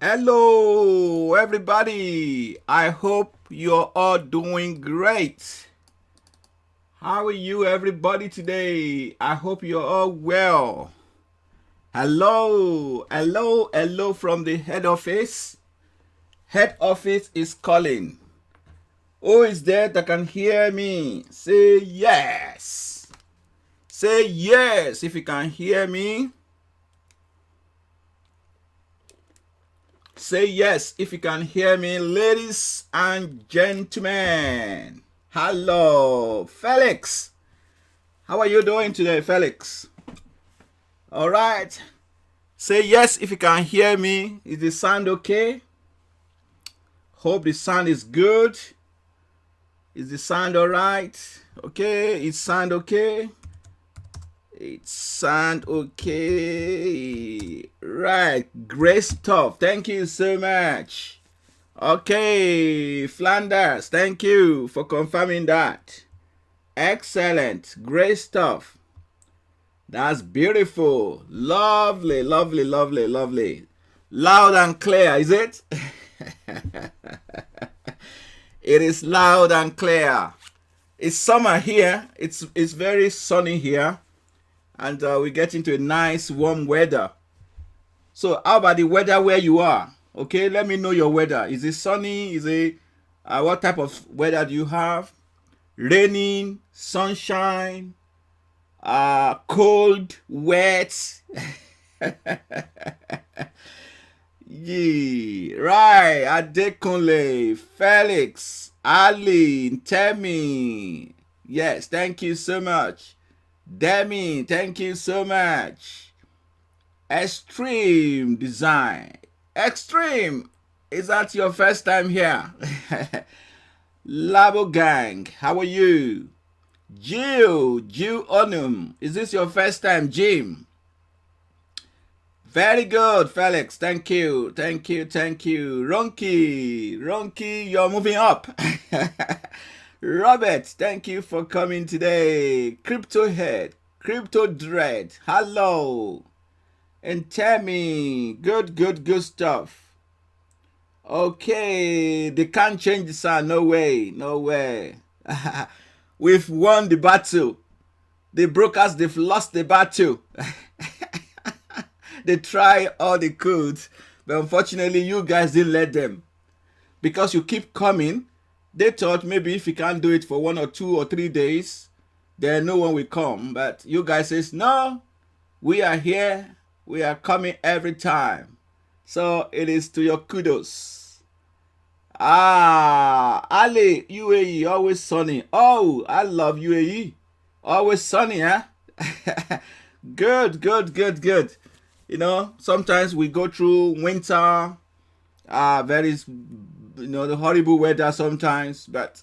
Hello, everybody. I hope you're all doing great. How are you, everybody, today? I hope you're all well. Hello, hello, hello from the head office. Head office is calling. Who is there that can hear me? Say yes. Say yes if you can hear me. Say yes if you can hear me, ladies and gentlemen. Hello, Felix. How are you doing today, Felix? All right. Say yes if you can hear me. Is the sound okay? Hope the sound is good. Is the sound all right? Okay, it sound okay? It sound okay. Right, great stuff. Thank you so much. Okay, Flanders, thank you for confirming that. Excellent, great stuff. That's beautiful. Lovely, lovely, lovely, lovely. Loud and clear, is it? It is loud and clear. It's summer here. It's very sunny here. And we get into a nice warm weather. So how about the weather where you are? Okay, let me know your weather. Is it sunny? Is it what type of weather do you have? Raining, sunshine, cold, wet. Yeah, right. Adekunle, Felix, Ali, Temi. Yes, thank you so much. Demi, thank you so much. Extreme design. Extreme. Is that your first time here? Labo Gang, how are you? Jill Onum. Is this your first time, Jim? Very good, Felix. Thank you. Thank you. Thank you. Ronki, you're moving up. Robert, thank you for coming today. Crypto Head, Crypto Dread, hello. And Tammy, good stuff. Okay, they can't change the sound. No way, no way. We've won the battle. The brokers, they've lost the battle. They try all they could, but unfortunately, you guys didn't let them. Because you keep coming, they thought maybe if you can't do it for 1 or 2 or 3 days, then no one will come. But you guys says, no, we are here. We are coming every time. So it is to your kudos. Ali, UAE, always sunny. Oh, I love UAE. Always sunny, huh? Good. You know, sometimes we go through winter, very, the horrible weather sometimes, but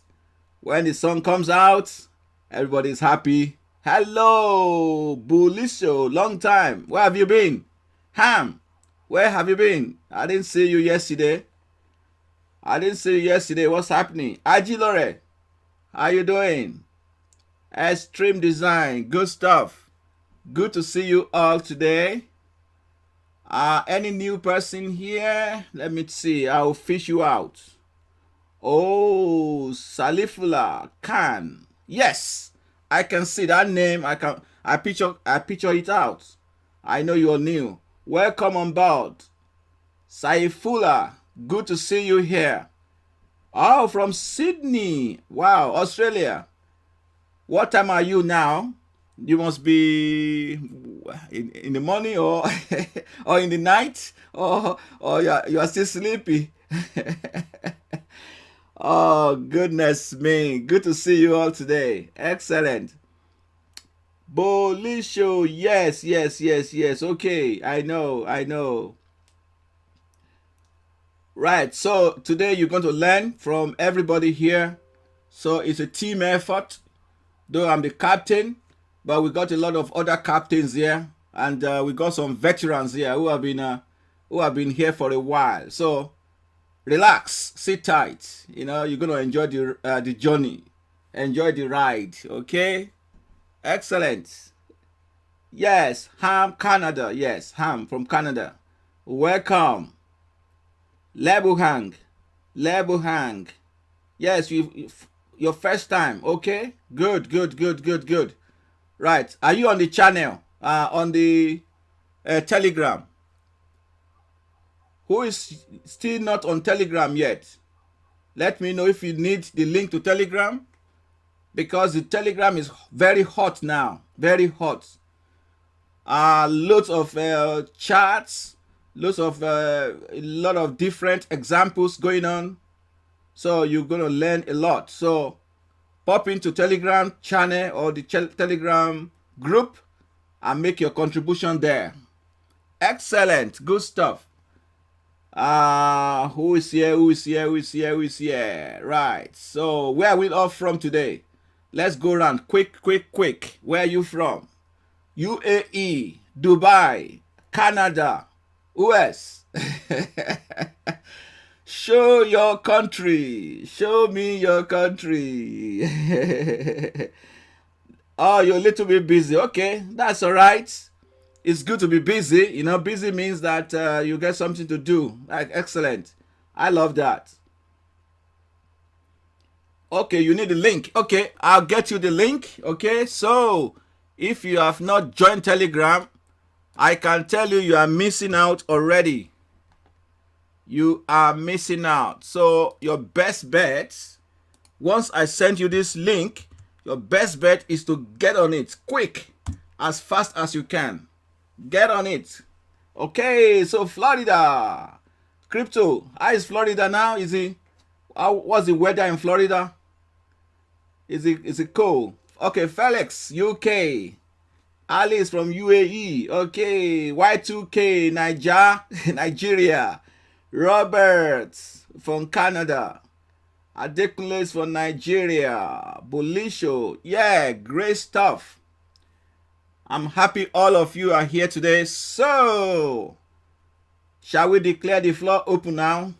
when the sun comes out, everybody's happy. Hello, Buliso, long time. Where have you been? Ham, where have you been? I didn't see you yesterday. What's happening? Ajilore, how you doing? Extreme Design, good stuff. Good to see you all today. Any new person here? Let me see. I'll fish you out. Oh, Salifula Khan. Yes, I can see that name. I picture it out. I know you're new. Welcome on board. Saifula, good to see you here. Oh, from Sydney. Wow, Australia. What time are you now? You must be in the morning or or in the night or you are still sleepy. Oh, goodness me. Good to see you all today. Excellent. Bolisho, yes, yes, yes, yes. Okay, I know, I know. Right, so today you're going to learn from everybody here. So it's a team effort, though I'm the captain, but we got a lot of other captains here, and we got some veterans here who have been here for a while. So relax, sit tight. You know, you're going to enjoy the journey, enjoy the ride. Okay, excellent. Yes, Ham Canada. Yes, Ham from Canada. Welcome. Lebuhang. Lebuhang. Yes, your first time. Okay. Good, good, good, good, good. Right. Are you on the channel? On the Telegram? Who is still not on Telegram yet? Let me know if you need the link to Telegram, because the Telegram is very hot now. Very hot. Loads of charts, loads of a lot of different examples going on. So you're going to learn a lot. So pop into Telegram channel or the Telegram group and make your contribution there. Excellent. Good stuff. Who is here? Who is here? Who is here? Who is here? Right. So where are we off from today? Let's go around. Quick, quick, quick. Where are you from? UAE, Dubai, Canada, US. Show your country. Show me your country. Oh, you're a little bit busy. Okay, that's all right. It's good to be busy. You know, busy means that you get something to do. Excellent. I love that. Okay, you need the link. Okay, I'll get you the link. Okay, so if you have not joined Telegram, I can tell you are missing out already. You are missing out. So your best bet, once I send you this link, your best bet is to get on it quick, as fast as you can. Get on it. Okay, so Florida. Crypto. How is Florida now? What's the weather in Florida? Is it cold? Okay, Felix, UK. Ali is from UAE. Okay, Y2K, Nigeria. Robert from Canada. Adekunle is from Nigeria. Bolisho. Yeah, great stuff. I'm happy all of you are here today. So, shall we declare the floor open now?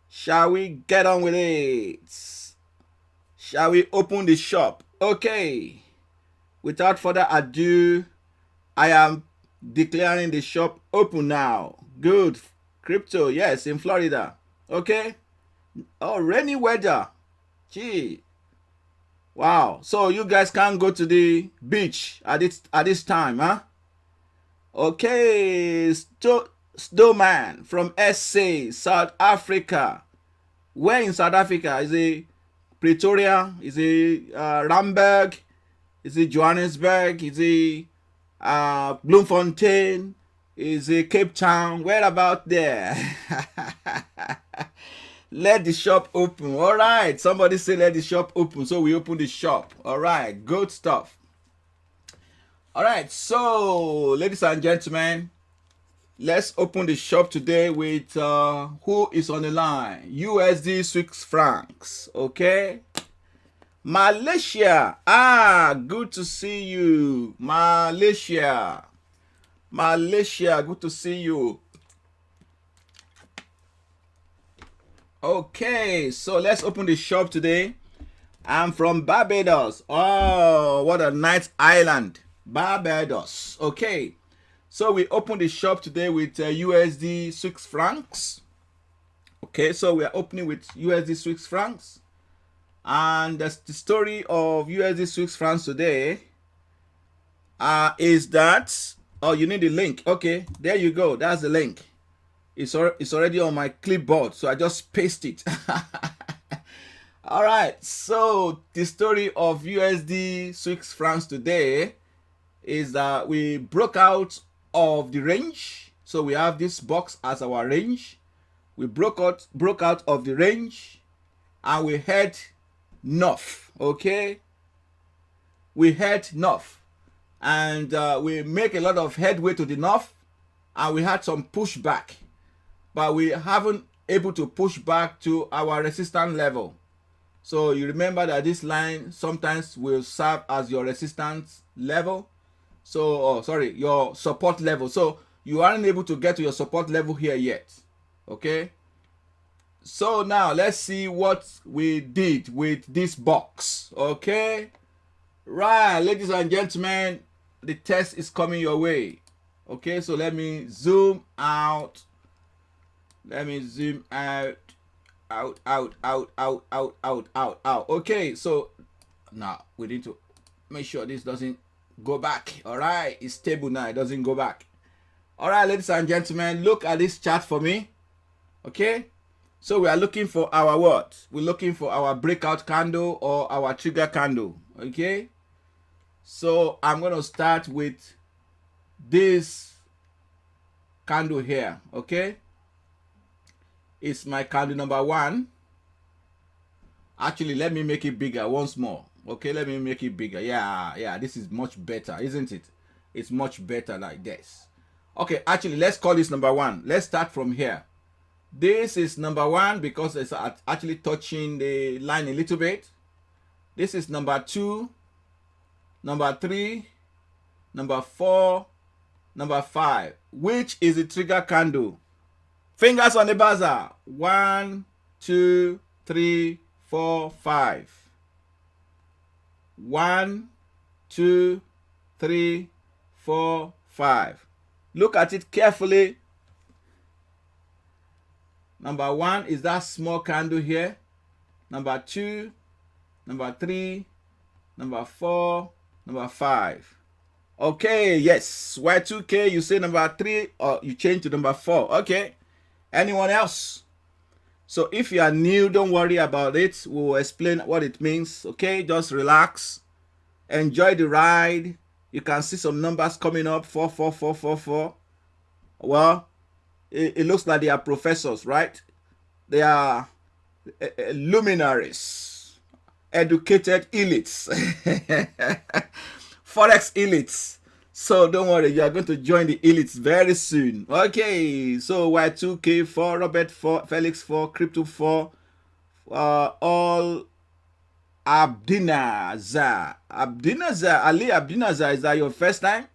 Shall we get on with it? Shall we open the shop? Okay. Without further ado, I am declaring the shop open now. Good. Crypto, yes, in Florida. Okay. Oh, rainy weather. Gee. Wow. So you guys can't go to the beach at this time, huh? Okay. Snowman from SA, South Africa. Where in South Africa? Is it Pretoria? Is it Randburg? Is it Johannesburg? Is it Bloemfontein? Is it Cape Town? Where about there? Let the shop open. All right. Somebody say let the shop open. So we open the shop. All right. Good stuff. All right. So, ladies and gentlemen, let's open the shop today with who is on the line? USD Swiss francs. Okay. Malaysia. Good to see you. Malaysia. Malaysia, good to see you. Okay, so let's open the shop today. I'm from Barbados. Oh, what a nice island. Barbados. Okay, so we open the shop today with USD Swiss francs. Okay, so we are opening with USD Swiss francs. And the story of USD Swiss francs today is that, oh, you need the link. Okay, there you go. That's the link. It's already on my clipboard, so I just paste it. All right, so the story of USD Swiss francs today is that we broke out of the range. So we have this box as our range. We broke out of the range and we head north. Okay, we head north. and we make a lot of headway to the north, and we had some pushback, but we haven't able to push back to our resistance level. So you remember that this line sometimes will serve as your resistance level. So, your support level. So you aren't able to get to your support level here yet. Okay. So now let's see what we did with this box. Okay. Right, ladies and gentlemen, the test is coming your way. Okay, so let me zoom out. Let me zoom out. Out. Okay, so now we need to make sure this doesn't go back. All right, it's stable now, it doesn't go back. All right, ladies and gentlemen, look at this chart for me. Okay, so we are looking for our what? We're looking for our breakout candle or our trigger candle. Okay, so I'm going to start with this candle here. Okay, it's my candle number 1. Actually, let me make it bigger once more. Okay, let me make it bigger. Yeah, this is much better, isn't it? It's much better like this. Okay, actually, let's call this number 1. Let's start from here. This is number 1 because it's actually touching the line a little bit. This is number 2, number 3, number 4, number 5, which is the trigger candle. Fingers on the buzzer. 1, 2, 3, 4, 5. 1, 2, 3, 4, 5. Look at it carefully. Number 1 is that small candle here. Number 2, number 3, number 4, number 5. Okay, yes. Y2K, you say number 3 or you change to number 4. Okay. Anyone else? So if you are new, don't worry about it. We'll explain what it means. Okay, just relax. Enjoy the ride. You can see some numbers coming up. 4, 4, 4, 4, 4. Well, it looks like they are professors, right? They are luminaries, educated elites, forex elites. So don't worry, you are going to join the elites very soon. Okay, so Y2K 4, Robert 4, Felix 4, Crypto 4, all Abdinazar. Ali Abdinazar, is that your first time?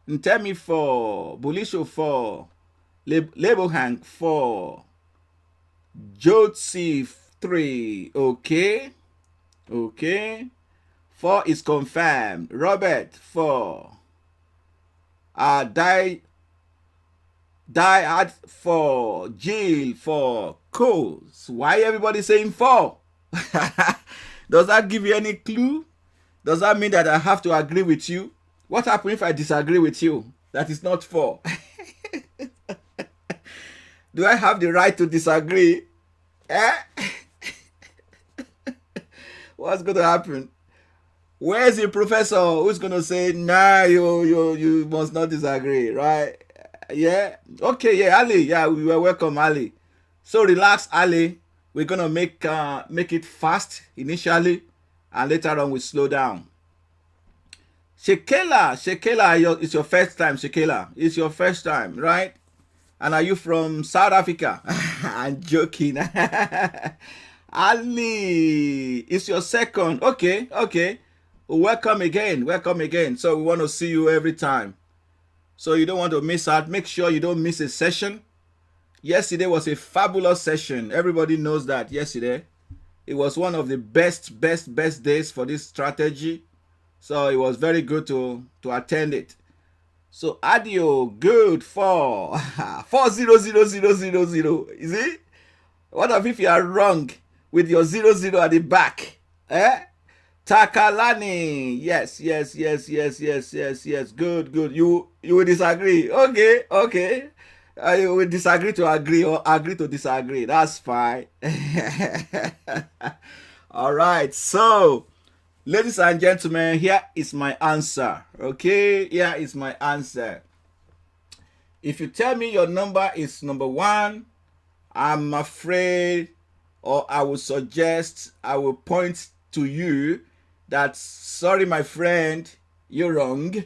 And tell me 4, Bulisho 4, Label Hank 4, Joseph 3. Okay. 4 is confirmed. Robert 4. Die at 4. Jill 4. Cool. Why everybody saying 4? Does that give you any clue? Does that mean that I have to agree with you? What happens if I disagree with you? That is not 4. Do I have the right to disagree? What's going to happen? Where's the professor who's going to say, nah, you must not disagree, right? Yeah? Okay, yeah, Ali. Yeah, we were welcome, Ali. So relax, Ali. We're going to make it fast initially, and later on we slow down. Shekela, it's your first time, Shekela. It's your first time, right? And are you from South Africa? I'm joking. Ali, it's your second. Okay. Welcome again. So we want to see you every time. So you don't want to miss out. Make sure you don't miss a session. Yesterday was a fabulous session. Everybody knows that yesterday. It was one of the best days for this strategy. So it was very good to attend it. So Adio, good for 40000. Is it? What if you are wrong with your 00 at the back? Takalani, yes. Good. You will disagree. Okay. You will disagree to agree or agree to disagree. That's fine. All right. So, ladies and gentlemen, here is my answer. Okay, here is my answer. If you tell me your number is number 1, I'm afraid, or I will suggest, I will point to you that, sorry, my friend, You're wrong,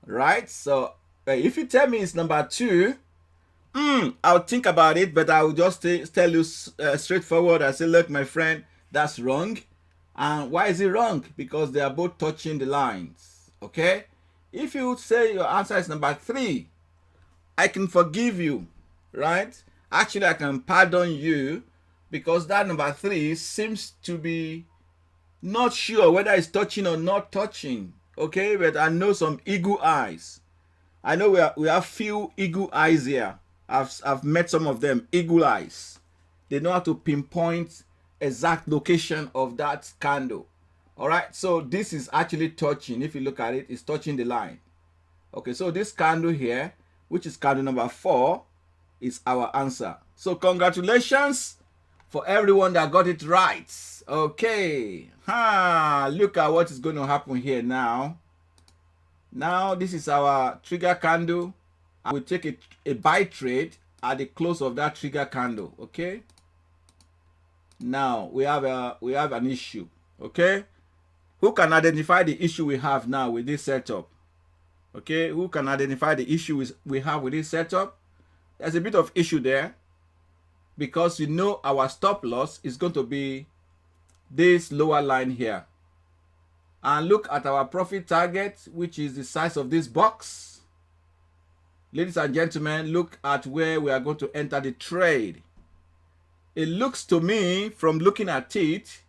right? So if you tell me it's number 2, I'll think about it, but I will just tell you straightforward. I say, look, my friend, that's wrong. And why is it wrong? Because they are both touching the lines. Okay? If you say your answer is number 3, I can forgive you, right? Actually, I can pardon you because that number 3 seems to be not sure whether it's touching or not touching. Okay? But I know some eagle eyes. I know we have few eagle eyes here. I've met some of them, eagle eyes. They know how to pinpoint exact location of that candle. All right, so this is actually touching. If you look at it, it's touching the line. Okay, so this candle here, which is candle number 4, is our answer. So congratulations for everyone that got it right. Okay, look at what is going to happen here now. Now this is our trigger candle. I will take a buy trade at the close of that trigger candle. Okay. Now we have an issue. Okay. Who can identify the issue we have now with this setup? Okay. Who can identify the issue we have with this setup? There's a bit of issue there because you know our stop loss is going to be this lower line here. And look at our profit target, which is the size of this box. Ladies and gentlemen, look at where we are going to enter the trade. It looks to me, from looking at it,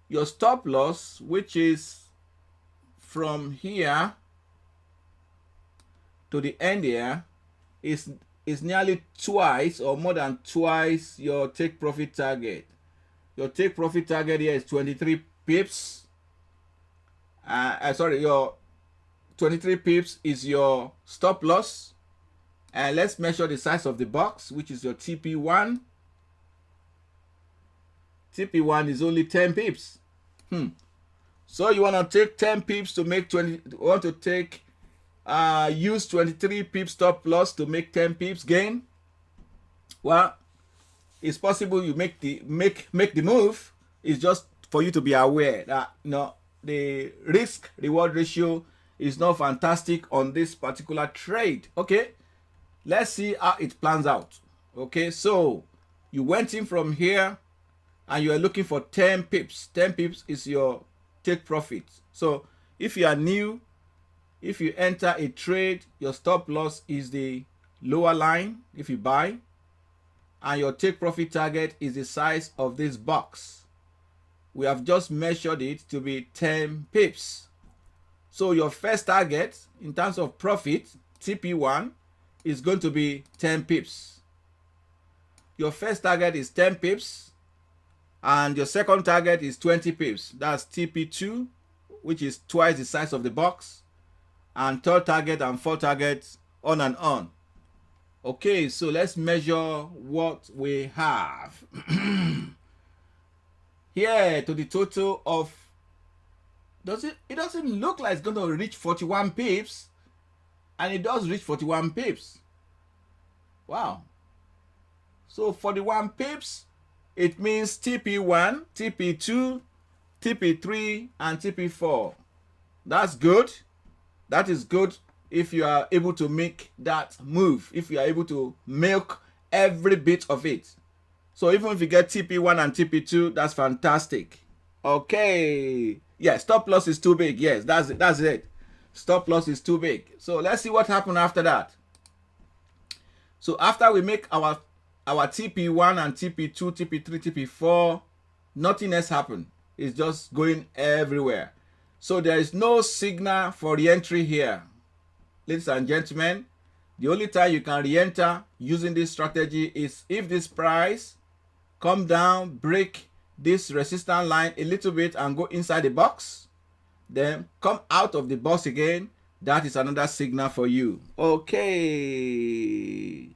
your stop loss, which is from here to the end here, is nearly twice or more than twice your take profit target. Your take profit target here is 23 pips. Your 23 pips is your stop loss. And let's measure the size of the box, which is your TP1. TP1 is only 10 pips. So you want to take 10 pips to make 20. You want to take use 23 pips stop loss to make 10 pips gain. Well, it's possible you make the move. It's just for you to be aware that the risk reward ratio is not fantastic on this particular trade. Okay. Let's see how it plans out. Okay, so you went in from here and you are looking for 10 pips. 10 pips is your take profit. So if you are new, if you enter a trade, your stop loss is the lower line if you buy, and your take profit target is the size of this box. We have just measured it to be 10 pips. So your first target in terms of profit, TP1, is going to be 10 pips. Your first target is 10 pips and your second target is 20 pips. That's TP2, which is twice the size of the box, and third target and fourth target, on and on. Okay, so let's measure what we have. Here to the total of, it doesn't look like it's going to reach 41 pips. And it does reach 41 pips. Wow. So 41 pips, it means TP1, TP2, TP3, and TP4. That's good. That is good if you are able to make that move. If you are able to milk every bit of it. So even if you get TP1 and TP2, that's fantastic. Okay. Yeah, stop loss is too big. Yes, that's it. That's it. Stop loss is too big. So let's see what happened after that. So after we make our TP1 and TP2, TP3, TP4, nothing else happened. It's just going everywhere. So there is no signal for re-entry here. Ladies and gentlemen, the only time you can re-enter using this strategy is if this price come down, break this resistance line a little bit and go inside the box, then come out of the box again. That is another signal for you. Okay.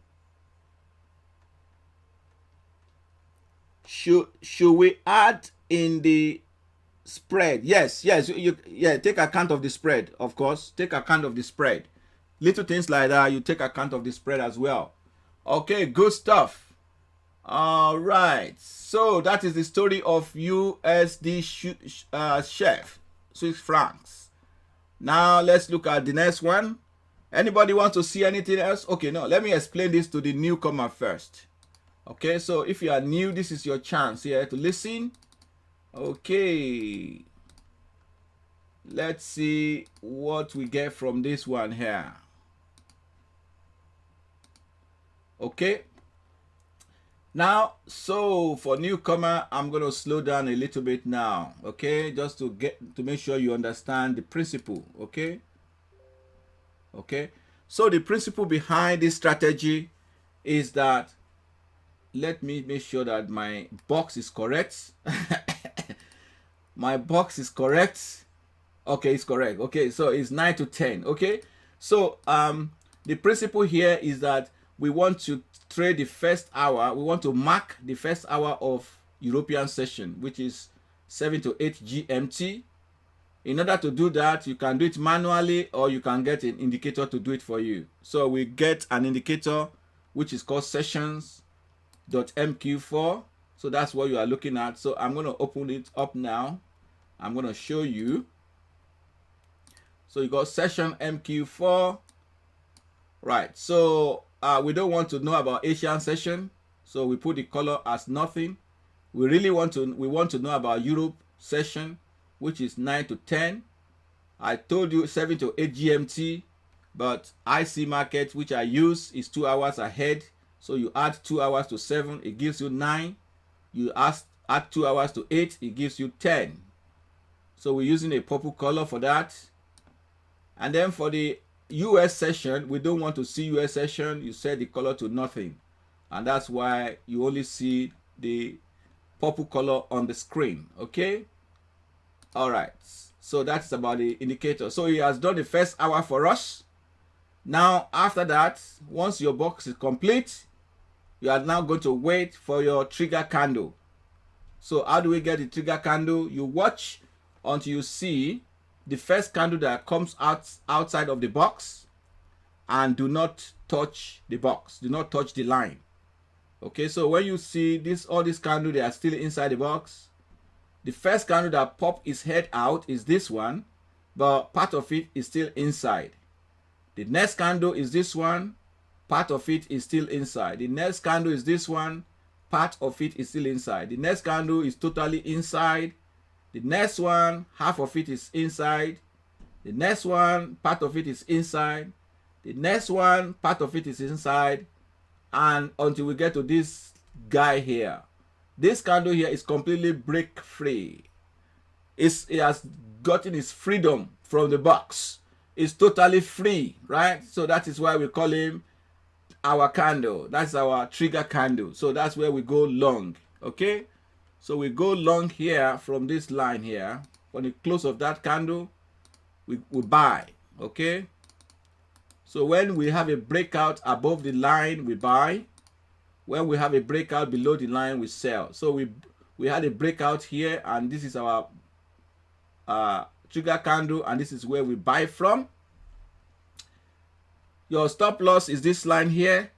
Should we add in the spread? Yes. Take account of the spread, of course. Take account of the spread. Little things like that, you take account of the spread as well. Okay, good stuff. All right. So that is the story of USD chef, Swiss francs. Now let's look at the next one. Anybody want to see anything else? Okay, no, let me explain this to the newcomer first. Okay, so if you are new, this is your chance here to listen. Okay, let's see what we get from this one here. Okay, now, so for newcomer, I'm going to slow down a little bit now. Okay, just to make sure you understand the principle. Okay. So the principle behind this strategy is that, let me make sure that my box is correct. My box is correct. Okay, it's correct. Okay, so it's 9 to 10. Okay, so the principle here is that we want to trade the first hour. We want to mark the first hour of European session, which is 7 to 8 GMT. In order to do that, you can do it manually, or you can get an indicator to do it for you. So we get an indicator which is called sessions.mq4. So that's what you are looking at. So I'm going to open it up now. I'm going to show you. So you got session MQ4. Right. So we don't want to know about Asian session. So we put the color as nothing. We want to know about Europe session, which is 9 to 10. I told you 7 to 8 GMT, but IC market, which I use, is 2 hours ahead. So you add 2 hours to 7, it gives you 9. You add 2 hours to 8, it gives you 10. So we're using a purple color for that. And then for the US session, we don't want to see US session. You set the color to nothing. And that's why you only see the purple color on the screen. Okay. All right. So that's about the indicator. So he has done the first hour for us. Now, after that, once your box is complete, you are now going to wait for your trigger candle. So how do we get the trigger candle? You watch until you see the first candle that comes outside of the box, and do not touch the box. Do not touch the line. Okay, so when you see this, all these candles, they are still inside the box. The first candle that popped its head out is this one, but part of it is still inside. The next candle is this one, part of it is still inside. The next candle is this one, part of it is still inside. The next candle is totally inside. The next one, half of it is inside. The next one, part of it is inside. The next one, part of it is inside. And until we get to this guy here. This candle here is completely break free. It has gotten its freedom from the box. It's totally free, right? So that is why we call him our candle. That's our trigger candle. So that's where we go long. Okay? So we go long here from this line here. On the close of that candle, we buy. Okay? So when we have a breakout above the line, we buy. When we have a breakout below the line, we sell. So we had a breakout here, and this is our trigger candle, and this is where we buy from. Your stop loss is this line here.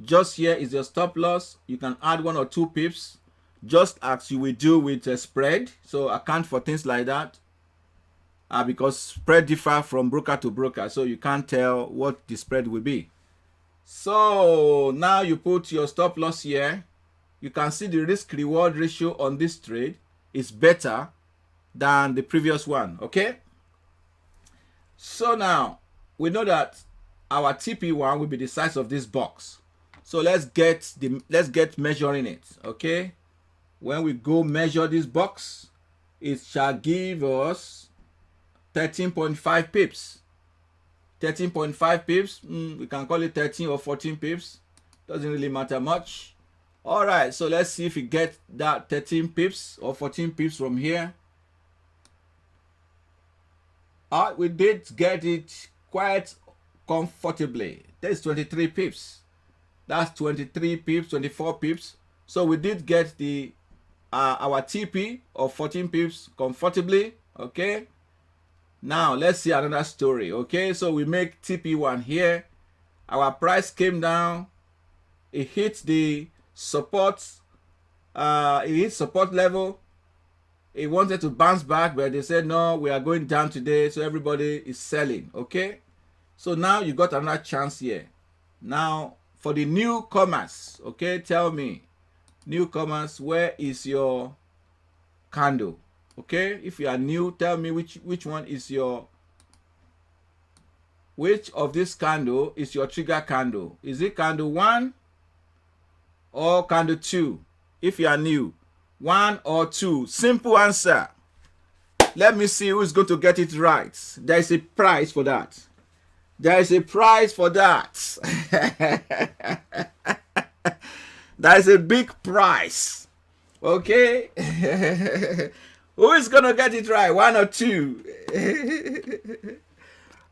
Just here is your stop loss. You can add 1 or 2 pips, just as you will do with a spread. So account for things like that, because spread differ from broker to broker, so you can't tell what the spread will be. So now you put your stop loss here. You can see the risk reward ratio on this trade is better than the previous one. Okay, so now we know that our TP1 will be the size of this box. So let's get measuring it. Okay, when we go measure this box, it shall give us 13.5 pips. 13.5 pips. We can call it 13 or 14 pips. Doesn't really matter much. All right, so let's see if we get that 13 pips or 14 pips from here. We did get it quite comfortably. There's 23 pips. That's 23 pips, 24 pips. So we did get the our TP of 14 pips comfortably. Okay. Now let's see another story. Okay, so we make TP1 here. Our price came down. It hit the support. It hit support level. It wanted to bounce back, but they said, no, we are going down today, so everybody is selling, okay? So now you got another chance here. Now, for the newcomers, okay, tell me, newcomers, where is your candle? Okay, if you are new, tell me which one is your, which of this candle is your trigger candle? Is it candle 1 or candle 2? If you are new, 1 or 2? Simple answer. Let me see who is going to get it right. There is a prize for that. There is a prize for that. There is a big prize. Okay? Who is going to get it right? 1 or 2?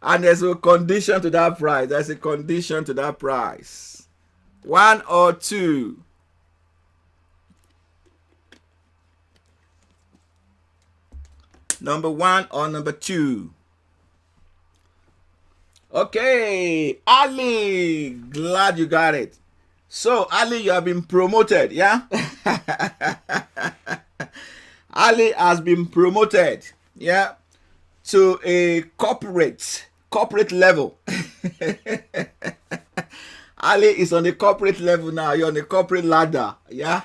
And there's a condition to that prize. There's a condition to that prize. 1 or 2? Number 1 or number 2? Okay, Ali, glad you got it. So, Ali, you have been promoted, yeah? Ali has been promoted, yeah, to a corporate level. Ali is on the corporate level now. You're on the corporate ladder, yeah?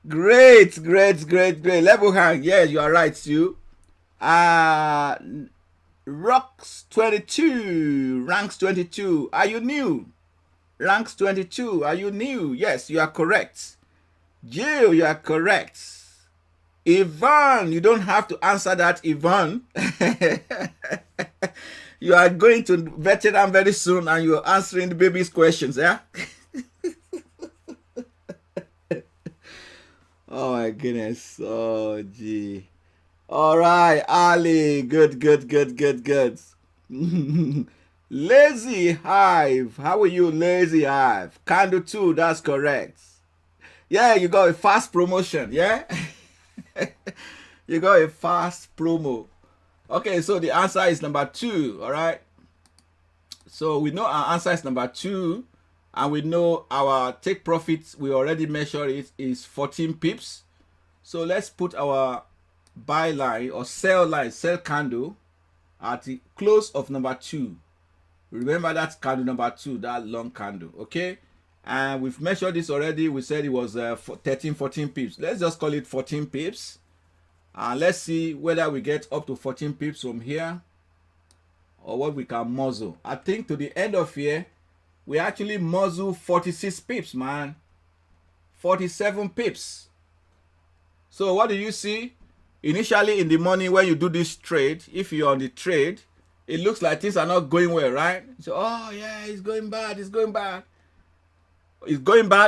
Great. Level hang. Yes, you are right, too. Ranks 22. Are you new? Ranks 22. Are you new? Yes, you are correct. Jill, you are correct. Yvonne, you don't have to answer that, Yvonne. You are going to veteran very soon and you're answering the baby's questions, yeah? Oh my goodness. Oh gee. All right, Ali. Good. Lazy Hive. How are you, Lazy Hive? Candle 2, that's correct. Yeah, you got a fast promotion, yeah? You got a fast promo. Okay, so the answer is number 2, all right? So we know our answer is number 2, and we know our take profits, we already measured it, is 14 pips. So let's put our buy line or sell candle at the close of number 2. Remember that candle number 2, that long candle, okay? And we've measured this already. We said it was 14 pips. Let's just call it 14 pips. And let's see whether we get up to 14 pips from here or what we can muzzle. I think to the end of here, we actually muzzle 46 pips, man. 47 pips. So what do you see? Initially in the morning when you do this trade, if you're on the trade, it looks like things are not going well, right? So, oh yeah, it's going bad. It's going bad,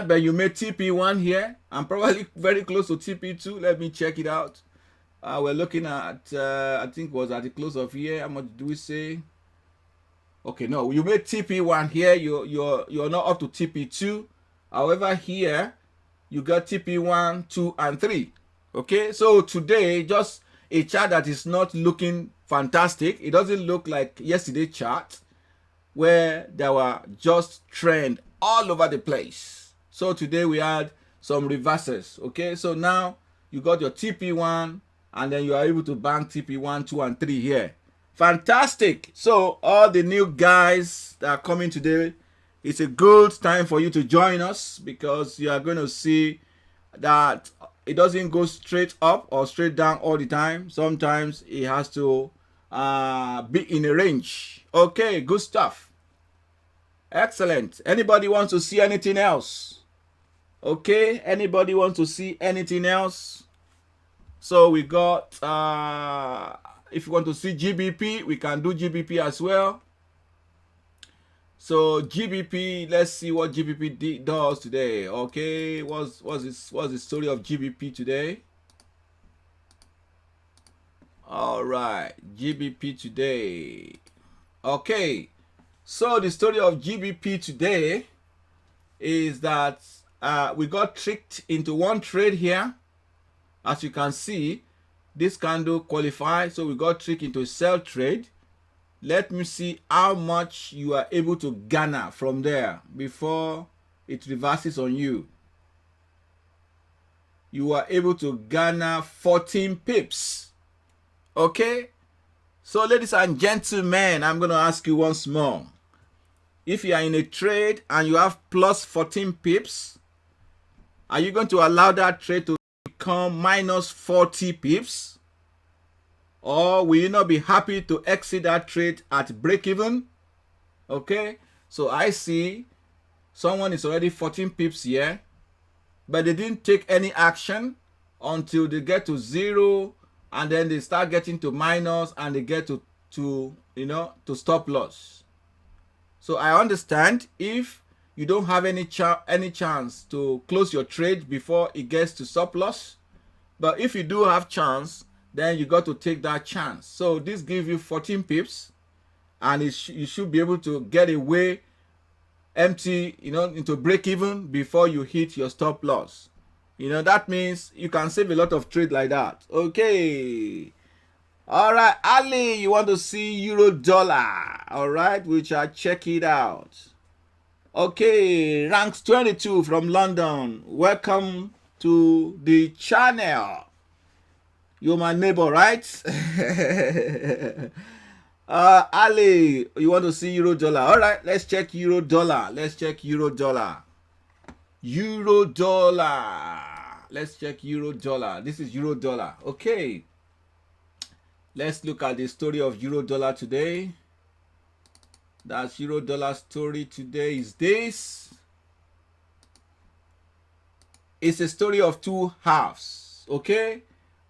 but you made TP1 here. I'm probably very close to TP2. Let me check it out. We're looking at, I think it was at the close of here. How much do we say? Okay, no, you made TP1 here. You're not up to TP2. However, here you got TP1, 2, and 3. Okay, so today, just a chart that is not looking fantastic. It doesn't look like yesterday's chart where there were just trend all over the place. So today we had some reverses. Okay, so now you got your TP1 and then you are able to bank TP1, 2, and 3 here. Fantastic. So all the new guys that are coming today, it's a good time for you to join us because you are going to see that it doesn't go straight up or straight down all the time. Sometimes it has to be in a range. Okay, good stuff. Excellent. Anybody wants to see anything else? Okay, anybody wants to see anything else? So we got, if you want to see GBP, we can do GBP as well. So GBP, let's see what GBP does today. Okay, what's the story of GBP today? All right, GBP today. Okay, so the story of GBP today is that we got tricked into one trade here. As you can see, this candle qualified, so we got tricked into a sell trade. Let me see how much you are able to garner from there before it reverses on you. you are able to garner 14 pips. Okay? So ladies and gentlemen, I'm going to ask you once more. If you are in a trade and you have plus 14 pips, are you going to allow that trade to become minus 40 pips? Or will you not be happy to exit that trade at break even? Okay, so I see someone is already 14 pips here, but they didn't take any action until they get to 0, and then they start getting to minus, and they get to stop loss. So I understand if you don't have any chance to close your trade before it gets to stop loss, but if you do have chance, then you got to take that chance. So this gives you 14 pips, and you should be able to get away empty, into break even before you hit your stop loss. That means you can save a lot of trade like that. Okay. All right, Ali, you want to see euro dollar? All right, we shall check it out. Okay, ranks 22 from London. Welcome to the channel. You're my neighbor, right? Ali, you want to see euro dollar? All right, let's check euro dollar. Let's check euro dollar. Euro dollar. Let's check euro dollar. This is euro dollar. Okay. Let's look at the story of euro dollar today. That's euro dollar story today is this. It's a story of two halves. Okay.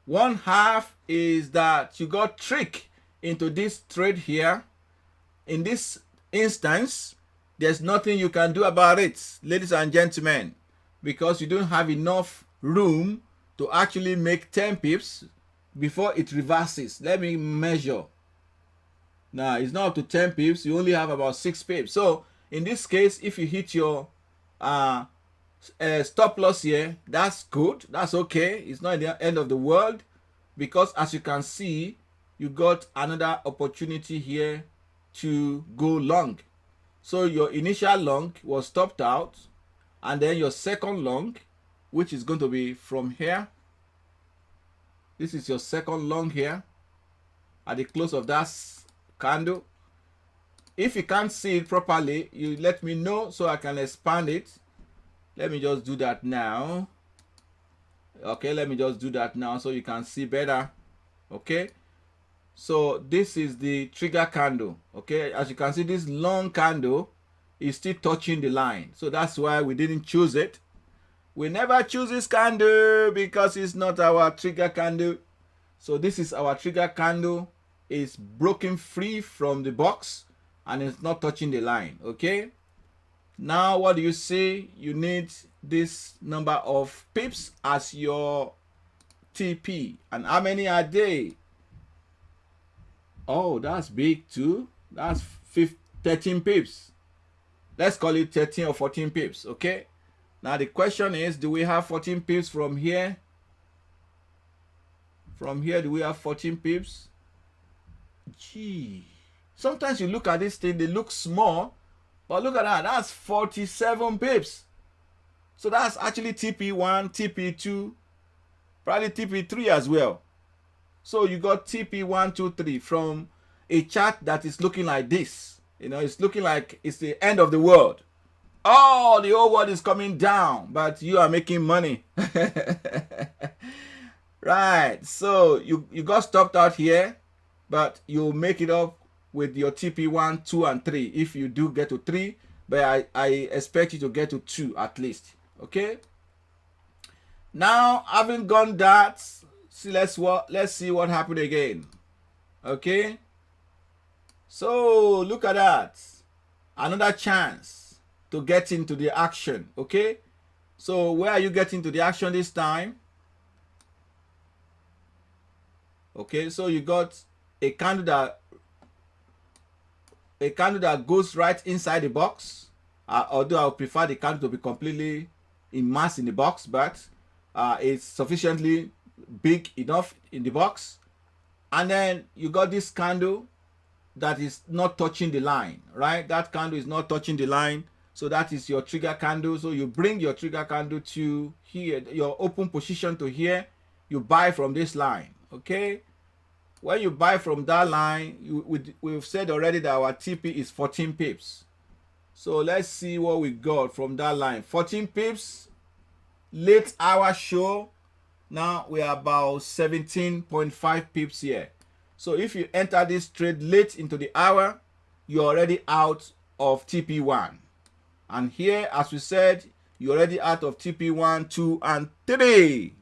One half is that you got tricked into this trade here. In this instance, there's nothing you can do about it, ladies and gentlemen, because you don't have enough room to actually make 10 pips before it reverses. Let me measure. Now, it's not up to 10 pips. You only have about 6 pips. So, in this case, if you hit your stop loss here, that's good. That's okay. It's not the end of the world, because as you can see, you got another opportunity here to go long. So your initial long was stopped out, and then your second long, which is going to be from here. This is your second long here at the close of that candle. If you can't see it properly, you let me know so I can expand it. Let me just do that now. Okay, let me just do that now so you can see better. Okay, so this is the trigger candle. Okay, as you can see, this long candle is still touching the line, so that's why we didn't choose it. We never choose this candle because it's not our trigger candle. So this is our trigger candle. It's broken free from the box and it's not touching the line. Okay, now what do you see? You need this number of pips as your TP. And how many are they? Oh, that's big too. That's 13 pips. Let's call it 13 or 14 pips. Okay, now the question is, do we have 14 pips from here? From here, do we have 14 pips? Gee, sometimes you look at this thing, they look small, but look at that, that's 47 pips. So that's actually TP1, TP2, probably TP3 as well. So you got TP1, 2, 3 from a chart that is looking like this. It's looking like it's the end of the world. Oh, the whole world is coming down, but you are making money. Right, so you got stopped out here, but you'll make it up with your TP1, 2, and 3 if you do get to 3, but I expect you to get to 2 at least. Okay, now having gone that, let's see what happened again. Okay, so look at that, another chance to get into the action. Okay, so where are you getting to the action this time? Okay, so you got a candle that goes right inside the box. Although I would prefer the candle to be completely immersed in the box, but it's sufficiently big enough in the box. And then you got this candle that is not touching the line, right? That candle is not touching the line. So that is your trigger candle. So you bring your trigger candle to here, your open position to here. You buy from this line, okay? When you buy from that line, we've said already that our TP is 14 pips. So let's see what we got from that line. 14 pips, late hour show. Now we are about 17.5 pips here. So if you enter this trade late into the hour, you're already out of TP1. And here, as we said, you're already out of TP1, 2, and 3.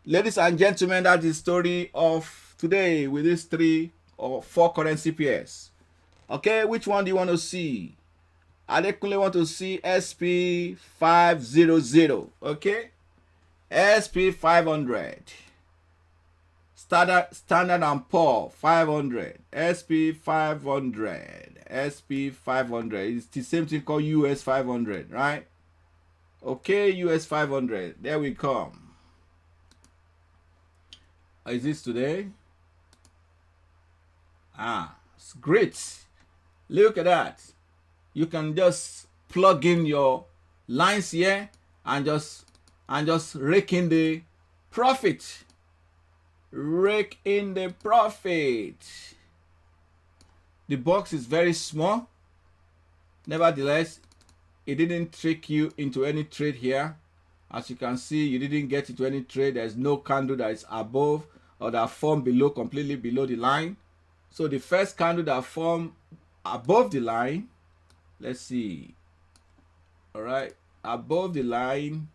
Ladies and gentlemen, that's the story of today with these 3 or 4 currency pairs. Okay, which one do you want to see? I definitely want to see SP500. Okay, SP500. Standard and Poor 500. SP500. SP500. It's the same thing called US 500, right? Okay, US 500. There we come. Is this today? Ah, it's great. Look at that. You can just plug in your lines here and just rake in the profit. Rake in the profit. The box is very small. Nevertheless, it didn't trick you into any trade here. As you can see, you didn't get into any trade. There's no candle that is above or that formed below, completely below the line. So the first candle that formed above the line, let's see. All right, above the line.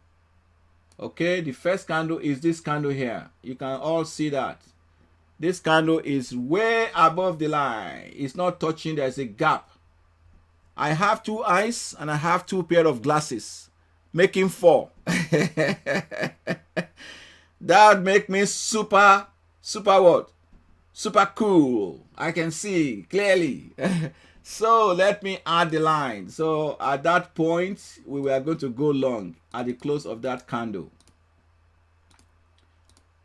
Okay, the first candle is this candle here. You can all see that. This candle is way above the line. It's not touching. There's a gap. I have 2 eyes and I have 2 pair of glasses, making 4. That would make me super what? Super cool. I can see clearly. So let me add the line. So at that point, we were going to go long at the close of that candle.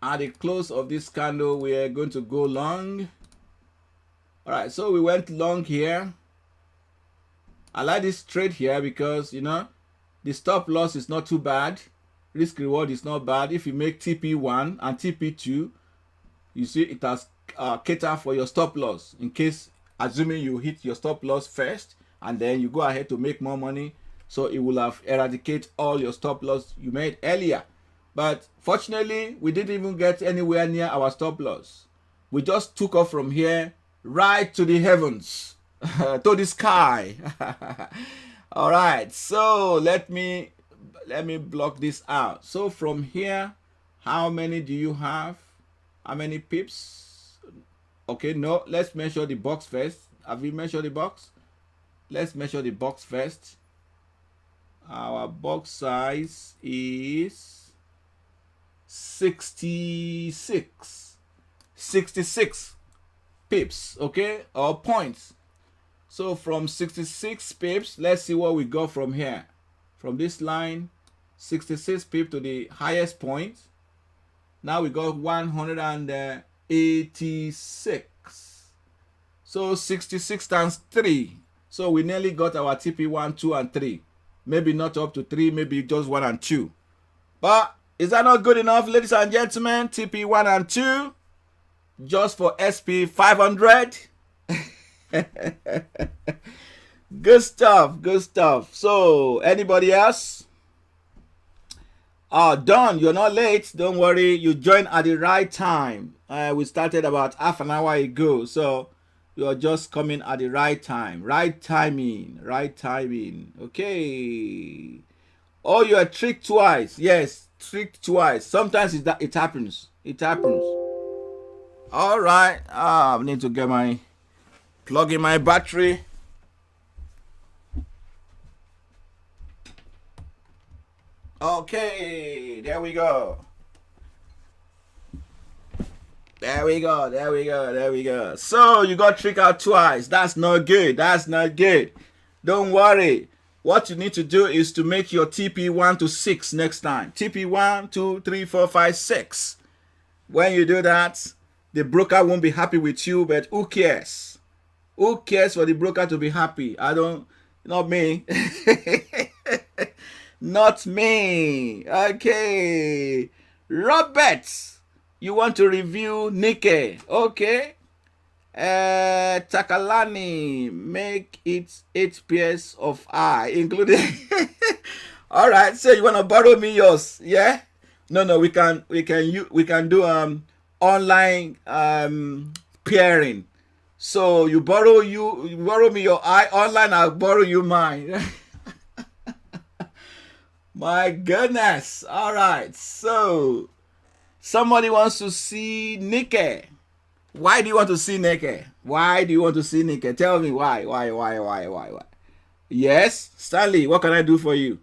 At the close of this candle, we are going to go long. All right, so we went long here. I like this trade here because, you know, the stop loss is not too bad. Risk reward is not bad. If you make TP1 and TP2, you see it has cater for your stop loss in case, assuming you hit your stop loss first and then you go ahead to make more money. So it will have eradicate all your stop loss you made earlier. But fortunately, we didn't even get anywhere near our stop loss. We just took off from here right to the heavens, to the sky. All right, so let me block this out. So from here, how many do you have? How many pips? Okay, no, let's measure the box first. Have we measured the box? Let's measure the box first. Our box size is 66 pips, okay, or points. So from 66 pips, let's see what we got from here. From this line, 66 pips to the highest point. Now we got 186. So 66 times 3. So we nearly got our TP1, 2, and 3. Maybe not up to 3, maybe just 1 and 2. But is that not good enough, ladies and gentlemen? TP1 and 2 just for SP500. Good stuff, good stuff. So anybody else? Don, you're not late. Don't worry, you joined at the right time. We started about half an hour ago, so you're just coming at the right time. Right timing. Okay. Oh, you are tricked twice. Yes, tricked twice. Sometimes it happens. All right. I need to get plug in my battery. Okay, there we go. So you got tricked out twice. That's not good. Don't worry. What you need to do is to make your TP1 to 6 next time. TP1, 2, 3, 4, 5, 6. When you do that, the broker won't be happy with you, but who cares? Who cares for the broker to be happy? Not me. Not me. Okay. Robert, you want to review Nikkei. Okay. Takalani, make it 8 pairs of eye, including. All right, so you want to borrow me yours? Yeah. No, we can do online pairing. So you borrow me your eye online, I'll borrow you mine. My goodness. All right. So somebody wants to see Nikkei. Why do you want to see Nikkei? Why do you want to see Nikkei? Tell me why. Why? Yes, Stanley, what can I do for you?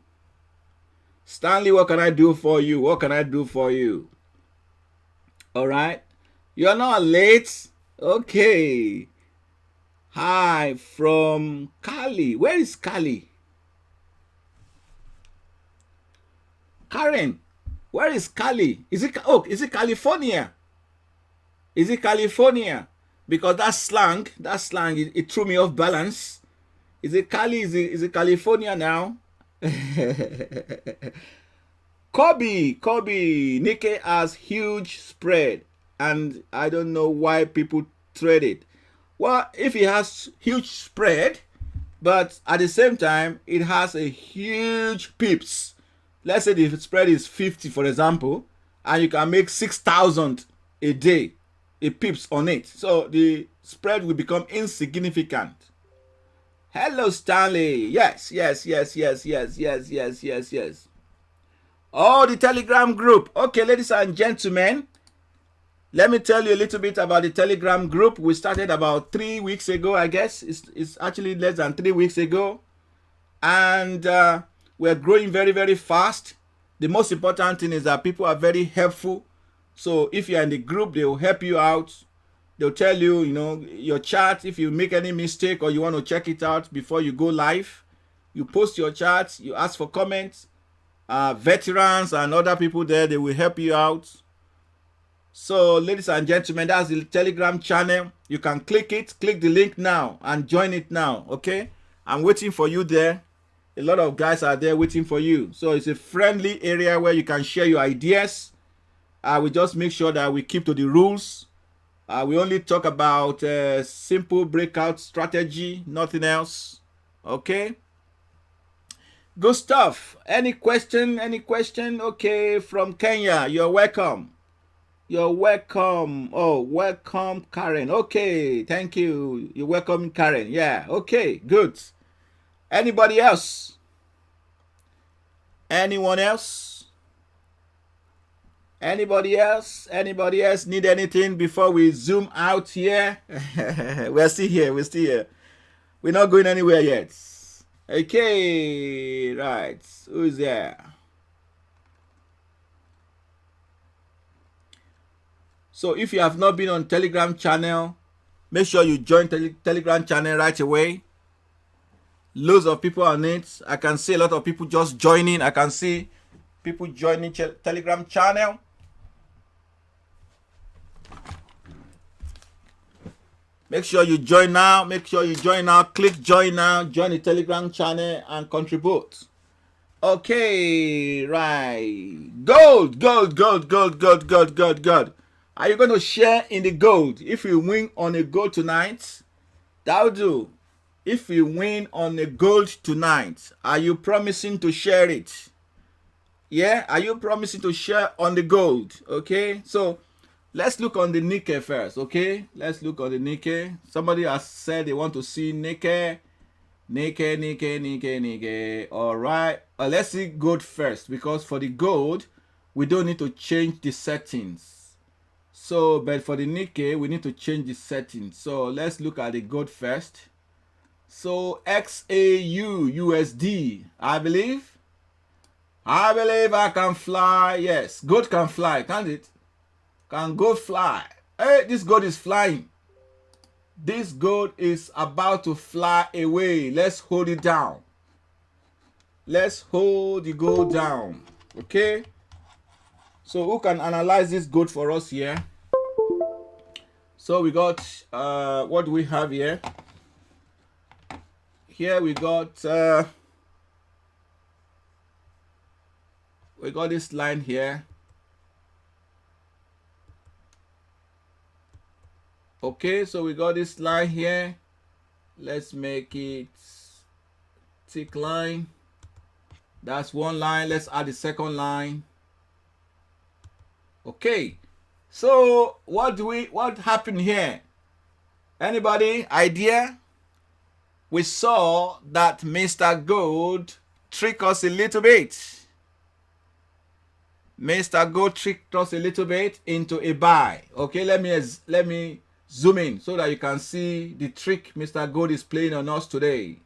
Stanley, what can I do for you? What can I do for you? All right. You're not late. Okay. Hi from Cali. Where is Cali? Karen, where is Cali? Is it California? Is it California? Because that slang, it threw me off balance. Is it Cali? Is it California now? Kobe, Nikkei has huge spread, and I don't know why people trade it. Well, if it has huge spread, but at the same time, it has a huge pips. Let's say the spread is 50, for example, and you can make 6,000 a day, it pips on it. So the spread will become insignificant. Hello, Stanley. Yes. Oh, the Telegram group. Okay, ladies and gentlemen, let me tell you a little bit about the Telegram group. We started about 3 weeks ago, I guess. It's actually less than 3 weeks ago. And we're growing very, very fast. The most important thing is that people are very helpful. So if you're in the group, they will help you out. They'll tell you, your chart. If you make any mistake or you want to check it out before you go live, you post your charts, you ask for comments. Veterans and other people there, they will help you out. So, ladies and gentlemen, that's the Telegram channel. You can click the link now and join it now, okay? I'm waiting for you there. A lot of guys are there waiting for you. So, it's a friendly area where you can share your ideas. We just make sure that we keep to the rules. We only talk about simple breakout strategy, nothing else, okay? Good stuff. Any question? Okay, from Kenya, you're welcome. You're welcome. Oh, welcome, Karen. Okay, thank you. You're welcome, Karen. Yeah, okay, good. Anybody else? Anyone else? Anybody else need anything before we zoom out here? We're still here. We're not going anywhere yet. Okay, right. Who's there? So if you have not been on Telegram channel, make sure you join Telegram channel right away. Loads of people on it. I can see a lot of people just joining. I can see people joining Telegram channel. Make sure you join now. Click join now. Join the Telegram channel and contribute. Okay, right. Gold. Are you going to share in the gold? If you win on a gold tonight, that'll do. If you win on a gold tonight, are you promising to share it? Yeah, are you promising to share on the gold? Okay, so let's look on the Nikkei first, okay? Let's look on the Nikkei. Somebody has said they want to see Nikkei. All right. Let's see gold first, because for the gold, we don't need to change the settings. So, but for the Nikkei, we need to change the settings. So, let's look at the gold first. So, XAU USD, I believe I can fly. Yes, gold can fly, can't it? Can gold fly? Hey, this gold is flying. This gold is about to fly away. Let's hold it down. Let's hold the gold down. Okay? So who can analyze this gold for us here? So we got, what do we have here? Here we got we got this line here. Okay, so we got this line here. Let's make it thick line. That's one line. Let's add the second line. Okay, so what happened here? Anybody idea? We saw that Mr. Gold tricked us a little bit. Mr. Gold tricked us a little bit into a buy. Okay, let me zoom in so that you can see the trick Mr. Gold is playing on us today.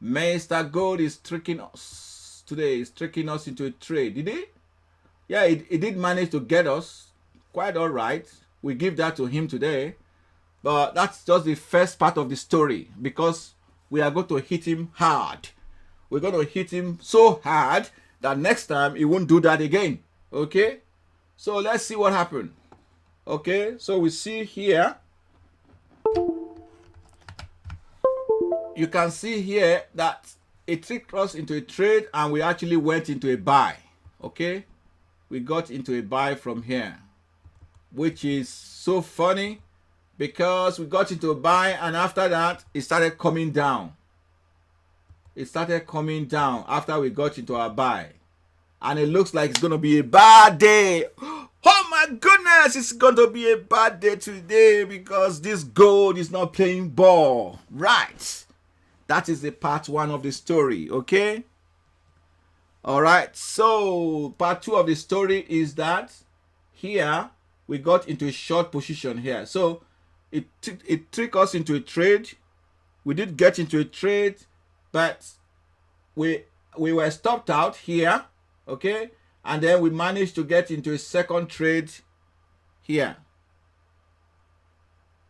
Mr. Gold is tricking us today. He's tricking us into a trade. Did he? Yeah, he did manage to get us quite all right. We give that to him today. But that's just the first part of the story, because we are going to hit him hard. We're going to hit him so hard that next time he won't do that again. Okay? So let's see what happened. Okay? So we see here. You can see here that it tricked us into a trade and we actually went into a buy. Okay? We got into a buy from here, which is so funny because we got into a buy and after that it started coming down. It started coming down after we got into our buy, and it looks like it's going to be a bad day. Oh my goodness, it's going to be a bad day today because this gold is not playing ball. Right. That is the part one of the story. Okay. All right. So part two of the story is that here we got into a short position here. So it tricked us into a trade. We did get into a trade, but we were stopped out here. Okay. And then we managed to get into a second trade here.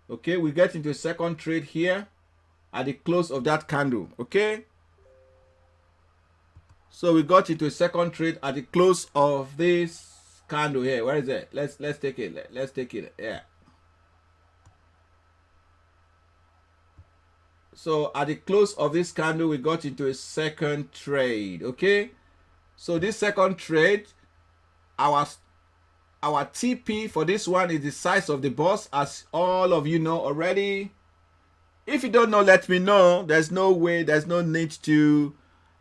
Okay, we get into a second trade here at the close of that candle. Okay, so we got into a second trade at the close of this candle here. Where is it? Let's take it. Let's take it. Yeah. So at the close of this candle, we got into a second trade. Okay. So this second trade, our TP for this one is the size of the boss, as all of you know already. If you don't know, let me know. There's no way, there's no need to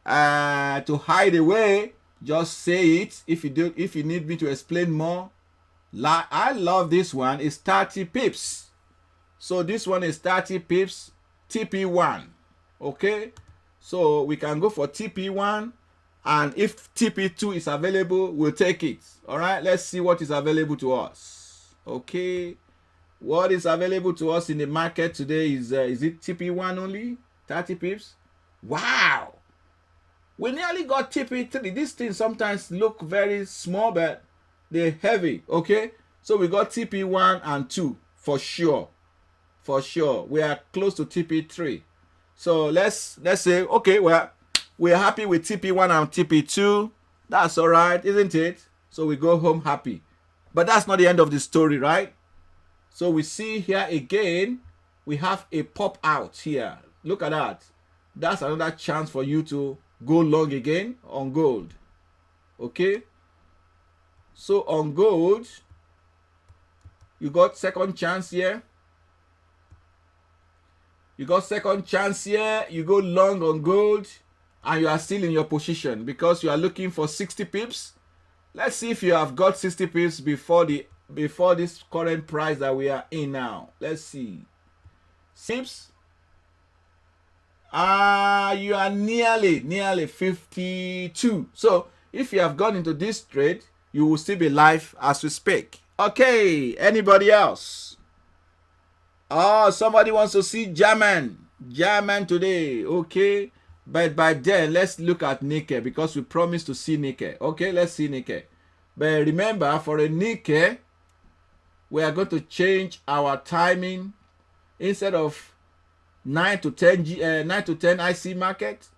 hide away. Just say it. If you need me to explain more. I love this one. It's 30 pips. So this one is 30 pips, TP1. Okay. So we can go for TP1. And if TP2 is available, we'll take it. All right, let's see what is available to us. Okay, what is available to us in the market today is it TP1 only? 30 pips? Wow, we nearly got TP3. These things sometimes look very small, but they're heavy. Okay, so we got TP1 and 2 for sure. For sure, we are close to TP3. So let's say, okay, well, we're happy with TP1 and TP2. That's all right, isn't it? So we go home happy. But that's not the end of the story, right? So we see here again, we have a pop out here. Look at that. That's another chance for you to go long again on gold. Okay? So on gold, you got second chance here. You got second chance here. You go long on gold. And you are still in your position because you are looking for 60 pips. Let's see if you have got 60 pips before this current price that we are in now. Let's see. Pips. You are nearly 52. So if you have gone into this trade, you will still be live as we speak. Okay, anybody else? Oh, somebody wants to see German today. Okay. But by then, let's look at Nikkei because we promised to see Nikkei. Okay, let's see Nikkei. But remember, for a Nikkei, we are going to change our timing. Instead of 9 to 10 IC market,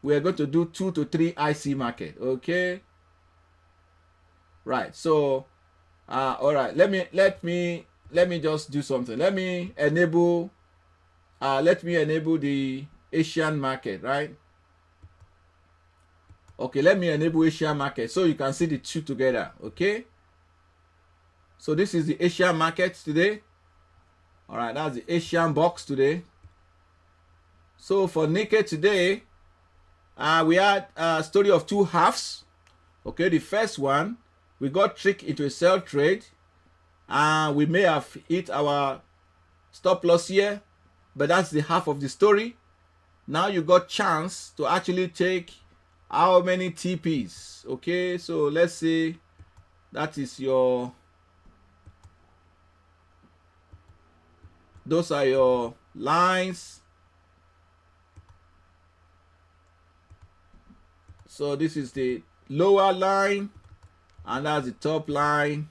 we are going to do 2 to 3 IC market. Okay. Right. So, all right. Let me just do something. Let me enable the Asian market, right? Okay, let me enable Asian market so you can see the two together. Okay, so this is the Asian market today. All right, that's the Asian box today. So for Nikkei today, we had a story of two halves. Okay, the first one, we got tricked into a sell trade, and we may have hit our stop loss here, but that's the half of the story. Now you got chance to actually take how many TPs. Okay, so let's say that is your, those are your lines. So this is the lower line, and that's the top line.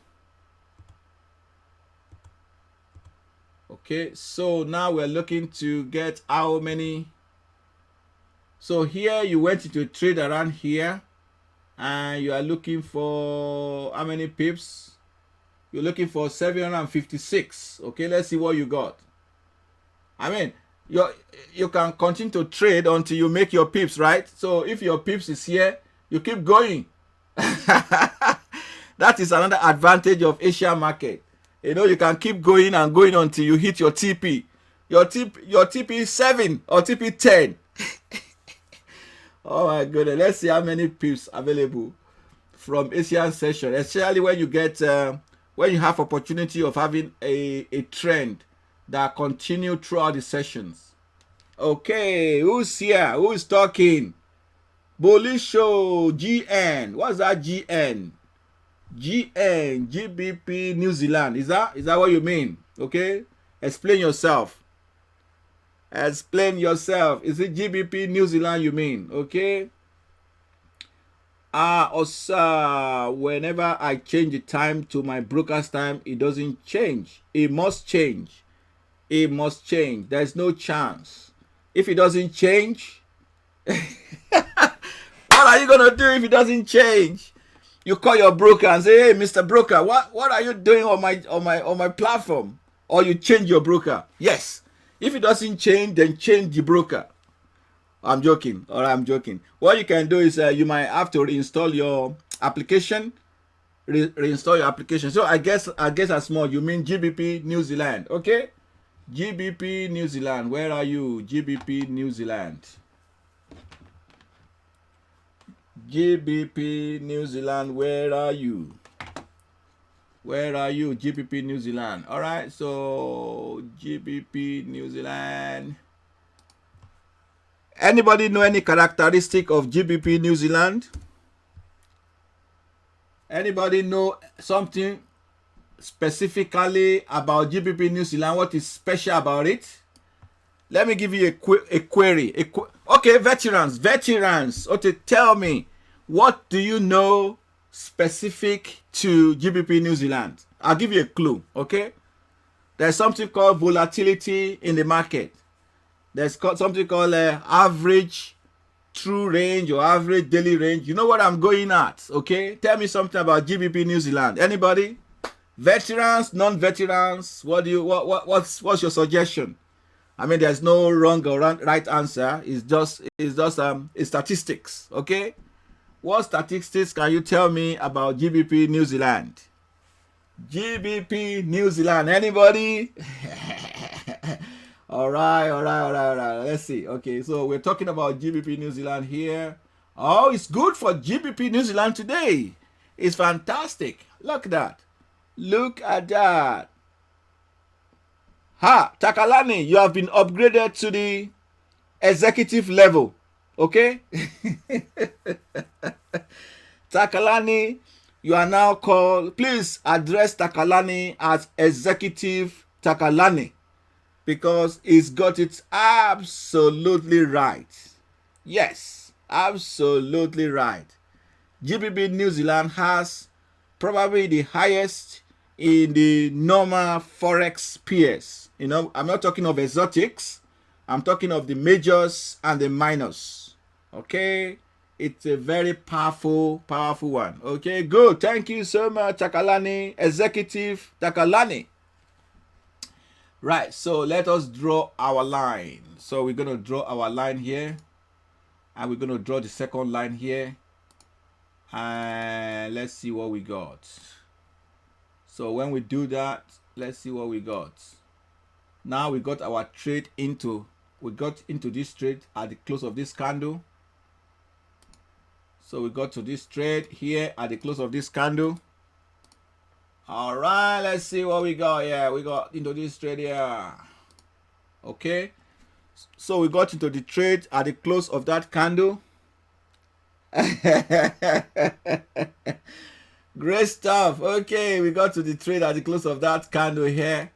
Okay, so now we're looking to get how many. So here you went into a trade around here, and you are looking for how many pips? You're looking for 756. Okay, let's see what you got. I mean, you can continue to trade until you make your pips, right? So if your pips is here, you keep going. That is another advantage of Asian market. You know, you can keep going and going until you hit your TP. Your TP is 7 or TP 10. Oh my goodness. Let's see how many pips available from Asian session, especially when you get when you have opportunity of having a trend that continue throughout the sessions. Okay, who's here? Who's talking? Bolisho GN. What's that GN? GN, GBP New Zealand. Is that what you mean? Okay, explain yourself. Explain yourself. Is it GBP New Zealand you mean? Okay. Also, whenever I change the time to my broker's time, it doesn't change. It must change. It must change. There's no chance. If it doesn't change, what are you gonna do if it doesn't change? You call your broker and say, "Hey, Mr. Broker, what are you doing on my platform?" Or you change your broker. Yes. If it doesn't change, then change the broker. I'm joking. All right, I'm joking. What you can do is you might have to reinstall your application. Reinstall your application. So I guess as more you mean GBP New Zealand. Okay. GBP New Zealand. Where are you? GBP New Zealand. GBP New Zealand. Where are you? Where are you? GBP New Zealand. All right. So GBP New Zealand. Anybody know any characteristic of GBP New Zealand? Anybody know something specifically about GBP New Zealand? What is special about it? Let me give you a query. Okay, veterans. Okay, tell me, what do you know specific to GBP New Zealand? I'll give you a clue. Okay, there's something called volatility in the market. There's something called average true range or average daily range. You know what I'm going at, okay? Tell me something about GBP New Zealand. Anybody? Veterans, non-veterans? What's your suggestion? I mean, there's no wrong or right answer. It's just statistics, okay? What statistics can you tell me about GBP New Zealand? GBP New Zealand. Anybody? All right. Let's see. Okay, so we're talking about GBP New Zealand here. Oh, it's good for GBP New Zealand today. It's fantastic. Look at that. Look at that. Ha, Takalani, you have been upgraded to the executive level. Okay? Takalani, you are now called, please address Takalani as Executive Takalani, because he's got it absolutely right. Yes, absolutely right. GBP New Zealand has probably the highest in the normal forex peers. You know, I'm not talking of exotics. I'm talking of the majors and the minors. Okay, it's a very powerful one. Okay, good. Thank you so much, Takalani, Executive Takalani. Right, so let us draw our line. So we're going to draw our line here, and we're going to draw the second line here. And let's see what we got. So when we do that, let's see what we got. Now we got our trade into, we got into this trade at the close of this candle. So we got to this trade here at the close of this candle. All right, let's see what we got. Yeah, we got into this trade here. Okay, so we got into the trade at the close of that candle. Great stuff. Okay, we got to the trade at the close of that candle here.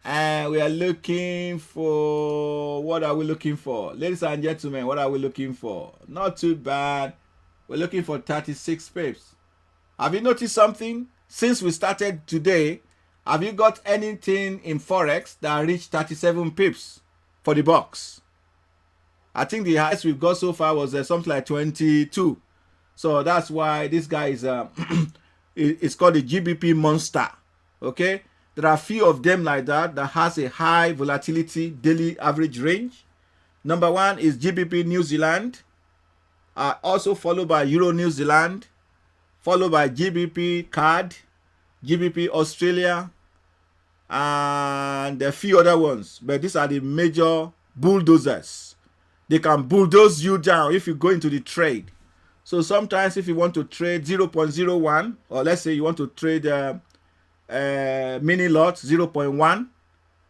And we are looking for, what are we looking for? Ladies and gentlemen, what are we looking for? Not too bad. We're looking for 36 pips. Have you noticed something? Since we started today, have you got anything in Forex that reached 37 pips for the box? I think the highest we've got so far was something like 22. So that's why this guy is, it's called the GBP Monster. Okay? There are a few of them like that has a high volatility daily average range. Number one is GBP New Zealand, also followed by Euro New Zealand, followed by GBP CAD, GBP Australia, and a few other ones. But these are the major bulldozers. They can bulldoze you down if you go into the trade. So sometimes if you want to trade 0.01, or let's say you want to trade mini lot 0.1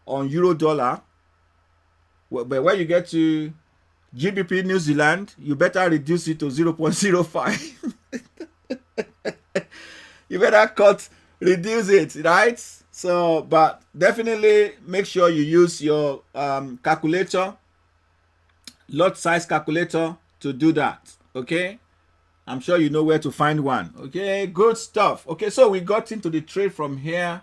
on euro dollar, but when you get to GBP New Zealand, you better reduce it to 0.05. You better reduce it, right? So, but definitely make sure you use your calculator, lot size calculator, to do that. Okay, I'm sure you know where to find one. Okay, good stuff. Okay, so we got into the trade from here.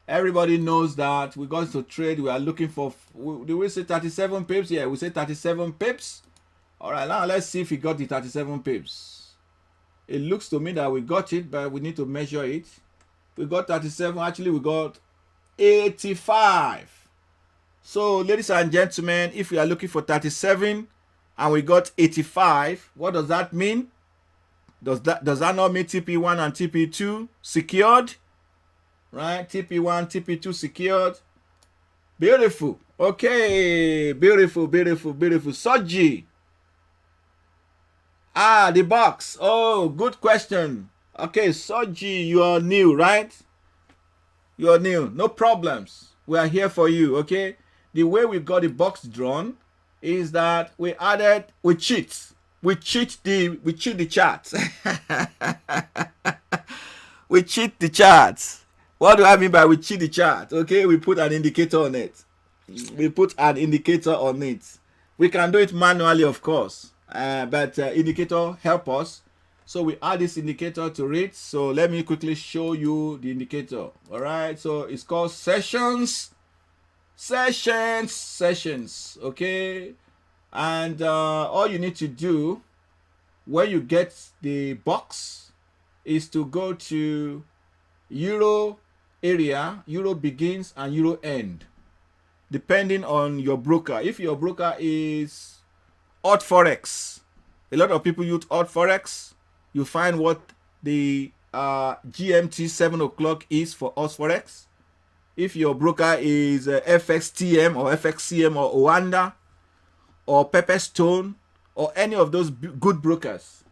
Everybody knows that we got into trade. We are looking for, do we say 37 pips? Yeah, we say 37 pips. All right, now let's see if we got the 37 pips. It looks to me that we got it, but we need to measure it. We got 37. Actually, we got 85. So, ladies and gentlemen, if we are looking for 37 and we got 85, what does that mean? Does that not mean TP1 and TP2 secured? Right? TP1, TP2 secured. Beautiful. Okay. Beautiful, beautiful, beautiful. Soji. The box. Oh, good question. Okay, Soji, you are new, right? You are new. No problems. We are here for you, okay? The way we got the box drawn is that we cheat. We cheat the charts. We cheat the charts. What do I mean by we cheat the chart? Okay, we put an indicator on it. We can do it manually, of course, but indicator help us. So we add this indicator to it. So let me quickly show you the indicator. All right, so it's called sessions. Okay, and all you need to do when you get the box is to go to Euro area, Euro begins and Euro end, depending on your broker. If your broker is Odd Forex, a lot of people use Odd Forex. You find what the GMT 7 o'clock is for Odd Forex. If your broker is FXTM or FXCM or Oanda or Pepperstone or any of those good brokers,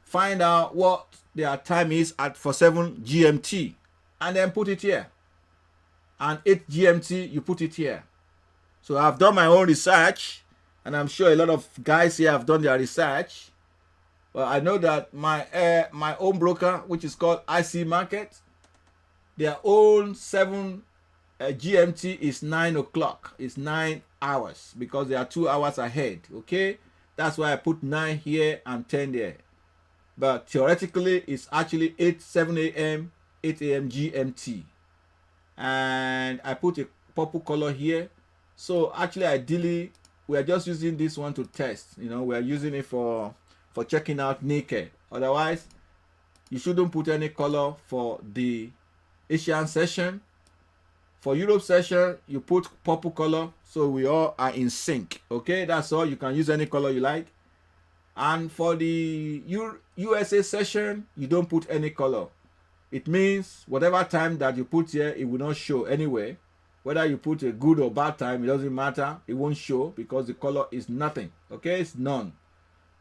find out what their time is for 7 GMT and then put it here. And 8 GMT, you put it here. So I've done my own research, and I'm sure a lot of guys here have done their research. Well, I know that my own broker, which is called IC Market, their own 7 GMT is 9 o'clock. It's 9 hours because they are 2 hours ahead. Okay, that's why I put 9 here and 10 there. But theoretically, it's actually 7 a.m. 8 a.m. GMT. And I put a purple color here. So actually, ideally, we are just using this one to test. You know, we are using it for checking out Nikkei. Otherwise, you shouldn't put any color for the Asian session. For Europe session, you put purple color, so we all are in sync. Okay, that's all. You can use any color you like. And for the USA session, you don't put any color. It means whatever time that you put here, it will not show anyway. Whether you put a good or bad time, it doesn't matter. It won't show because the color is nothing. Okay, it's none.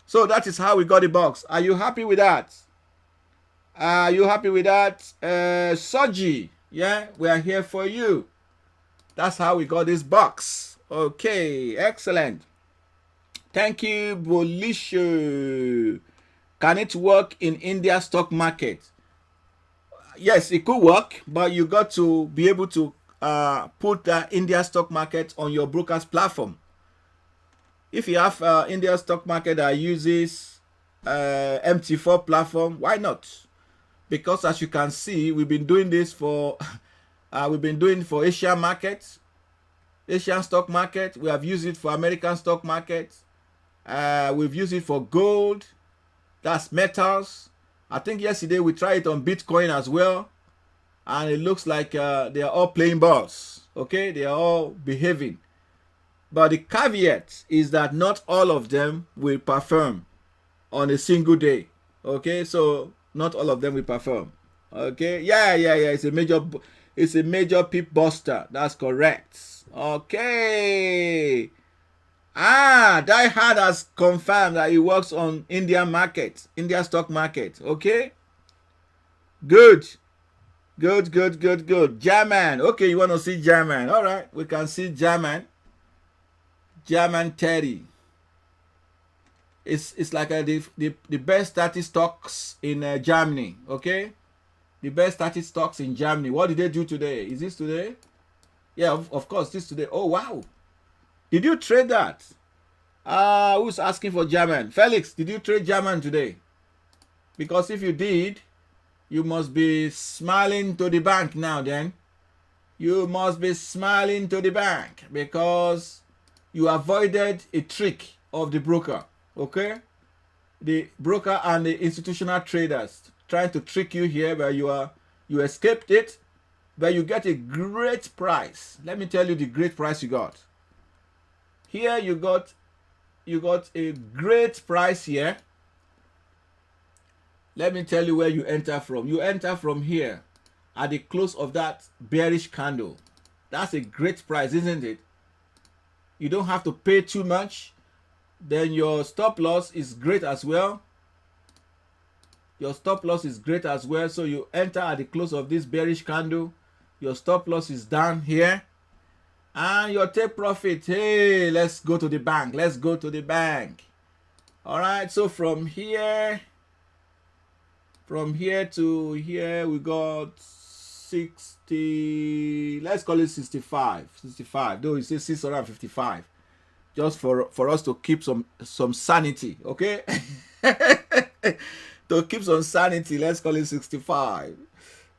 So that is how we got the box. Are you happy with that? Are you happy with that? Soji, yeah, we are here for you. That's how we got this box. Okay, excellent. Thank you, Bolisho. Can it work in India stock market? Yes, it could work, but you got to be able to put the India stock market on your broker's platform. If you have India stock market that uses MT4 platform, why not? Because as you can see, we've been doing this for Asian markets, Asian stock market. We have used it for American stock market. We've used it for gold. That's metals. I think yesterday we tried it on Bitcoin as well, and it looks like they are all playing balls. Okay, they are all behaving. But the caveat is that not all of them will perform on a single day. Okay, so not all of them will perform. Okay, yeah. It's a major peep buster. That's correct. Okay. Die Hard has confirmed that he works on India stock market. Okay. Good. German. Okay, you want to see German. All right, we can see German. German Teddy. It's like the best 30 stocks in Germany. Okay. The best 30 stocks in Germany. What did they do today? Is this today? Yeah, of course, this today. Oh, wow. Did you trade that? Who's asking for German? Felix, did you trade German today? Because if you did, you must be smiling to the bank now then. You must be smiling to the bank because you avoided a trick of the broker. Okay? The broker and the institutional traders trying to trick you here where you escaped it, but you get a great price. Let me tell you the great price you got. Here you got a great price here. Let me tell you where you enter from. You enter from here at the close of that bearish candle. That's a great price, isn't it? You don't have to pay too much. Then your stop loss is great as well. Your stop loss is great as well. So you enter at the close of this bearish candle. Your stop loss is down here. And your take profit, hey, let's go to the bank. Let's go to the bank. All right, so from here to here, we got 60, let's call it 65, though it says 655. Just for us to keep some sanity, okay? To keep some sanity, let's call it 65.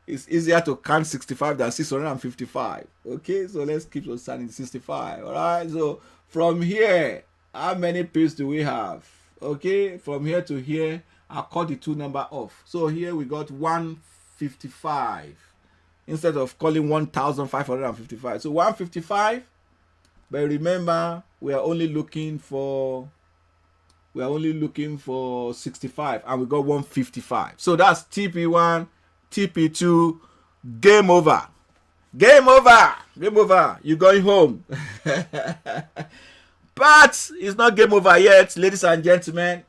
It's easier to count 65 than 655. Okay, so let's keep some sanity 65. All right, so from here, how many pips do we have? Okay, from here to here, I'll cut the two number off. So here we got 155 instead of calling 1,555. So 155. But remember, we are only looking for 65, and we got 155. So that's TP1, TP2, game over. Game over. You're going home. But it's not game over yet, ladies and gentlemen.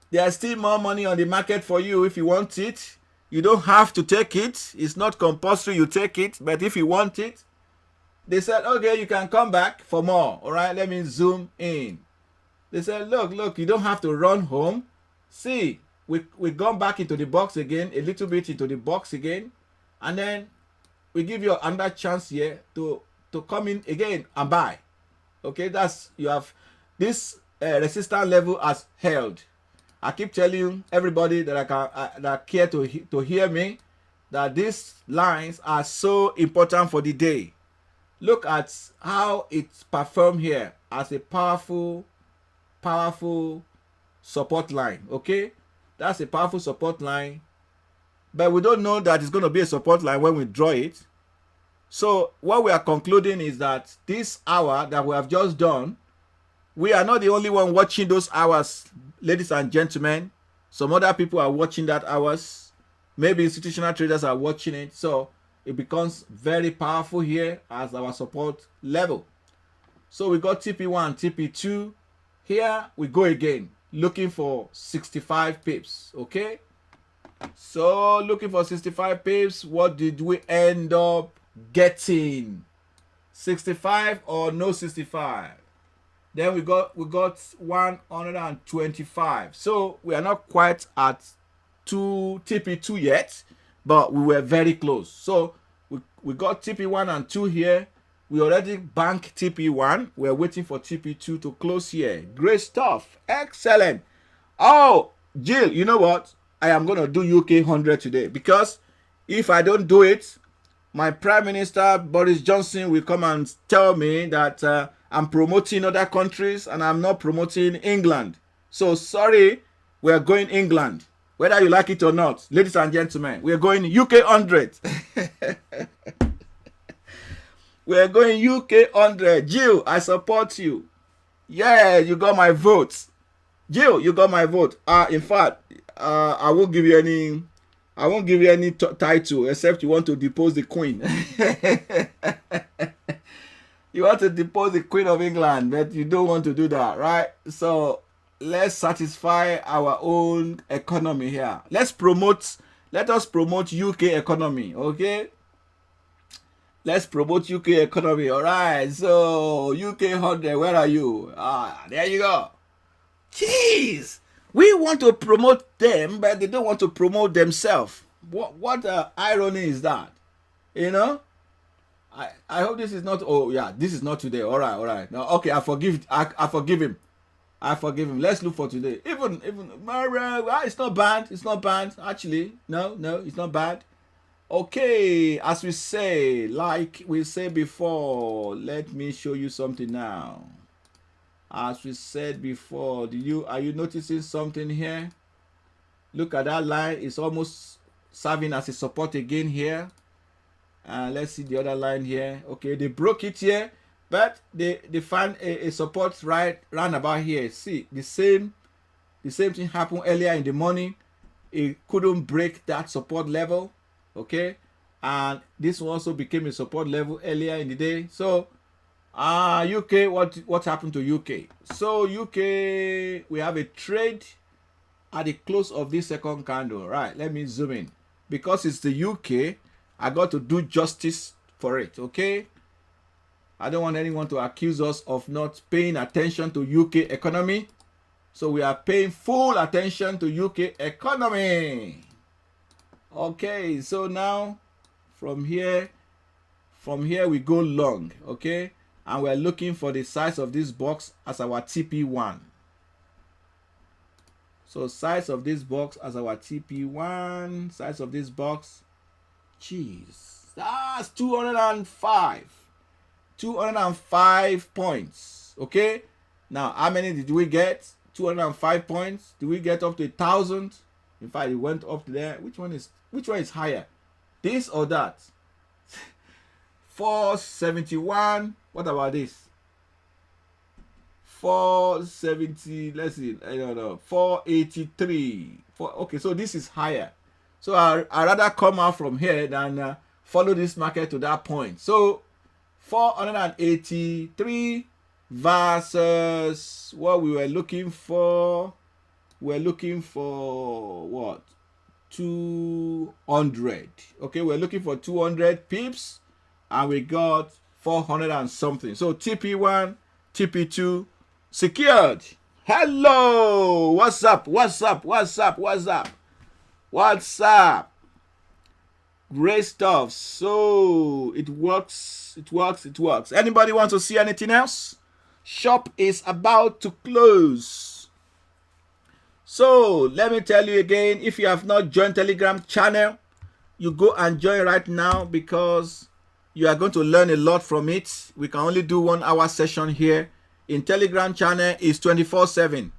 There's still more money on the market for you if you want it. You don't have to take it. It's not compulsory you take it, but if you want it, they said, okay, you can come back for more. All right, let me zoom in. They said, look, you don't have to run home. See, we gone back into the box again, a little bit into the box again. And then we give you another chance here to come in again and buy. Okay, that's, you have this resistance level as held. I keep telling everybody that that care to hear me that these lines are so important for the day. Look at how it's performed here as a powerful support line. Okay, that's a powerful support line, but we don't know that it's going to be a support line when we draw it. So what we are concluding is that this hour that we have just done, we are not the only one watching those hours ladies and gentlemen, some other people are watching that hours. Maybe institutional traders are watching it. So it becomes very powerful here as our support level. So we got TP1, TP2. Here we go again, looking for 65 pips. Okay. So looking for 65 pips. What did we end up getting? 65 or no 65? Then we got 125. So we are not quite at 2 TP2 yet, but we were very close. So we got TP1 and 2 here. We already banked TP1. We're waiting for TP2 to close here. Great stuff. Excellent. Oh, Jill, you know what? I am going to do UK 100 today, because if I don't do it, my Prime Minister Boris Johnson will come and tell me that I'm promoting other countries and I'm not promoting England. So sorry, we're going England. Whether you like it or not, ladies and gentlemen, we're going UK 100. We're going UK 100. Jill, I support you. Yeah, you got my vote. Jill, you got my vote. In fact, I won't give you any title except you want to depose the Queen. You want to depose the Queen of England, but you don't want to do that, right? So let's satisfy our own economy here. Let us promote UK economy, okay? Let's promote UK economy, all right? So UK 100, where are you? There you go. Jeez, we want to promote them, but they don't want to promote themselves. What irony is that? You know? I hope this is not. Oh yeah, this is not today. All right. No, okay. I forgive him. I forgive him. Let's look for today. Even it's not bad. It's not bad actually. No, it's not bad. Okay, as we say, like we said before, let me show you something now. As we said before, are you noticing something here? Look at that line. It's almost serving as a support again here. Let's see the other line here. Okay, they broke it here, but they found a support right round about here. See, the same thing happened earlier in the morning. It couldn't break that support level. Okay, and this one also became a support level earlier in the day. So UK, what happened to UK? So UK, we have a trade at the close of this second candle. Right, let me zoom in. Because it's the UK, I got to do justice for it, okay? I don't want anyone to accuse us of not paying attention to UK economy. So we are paying full attention to UK economy. Okay, so now from here we go long, okay? And we're looking for the size of this box as our TP1. So size of this box as our TP1, size of this box. Jeez, that's 205. 205 points, okay? Now, how many did we get? 205 points. Did we get up to 1,000? In fact, it went up there. Which one is higher? This or that? 471. What about this? 470. Let's see. I don't know. 483. Okay, so this is higher. So I'd rather come out from here than follow this market to that point. So 483 versus what we were looking for. We're looking for what? 200. Okay, we're looking for 200 pips and we got 400 and something. So TP1, TP2 secured. Hello, what's up? Great stuff. So it works. Anybody want to see anything else? Shop is about to close. So let me tell you again, if you have not joined Telegram channel, you go and join right now because you are going to learn a lot from it. We can only do 1 hour session here. In Telegram channel is 24/7.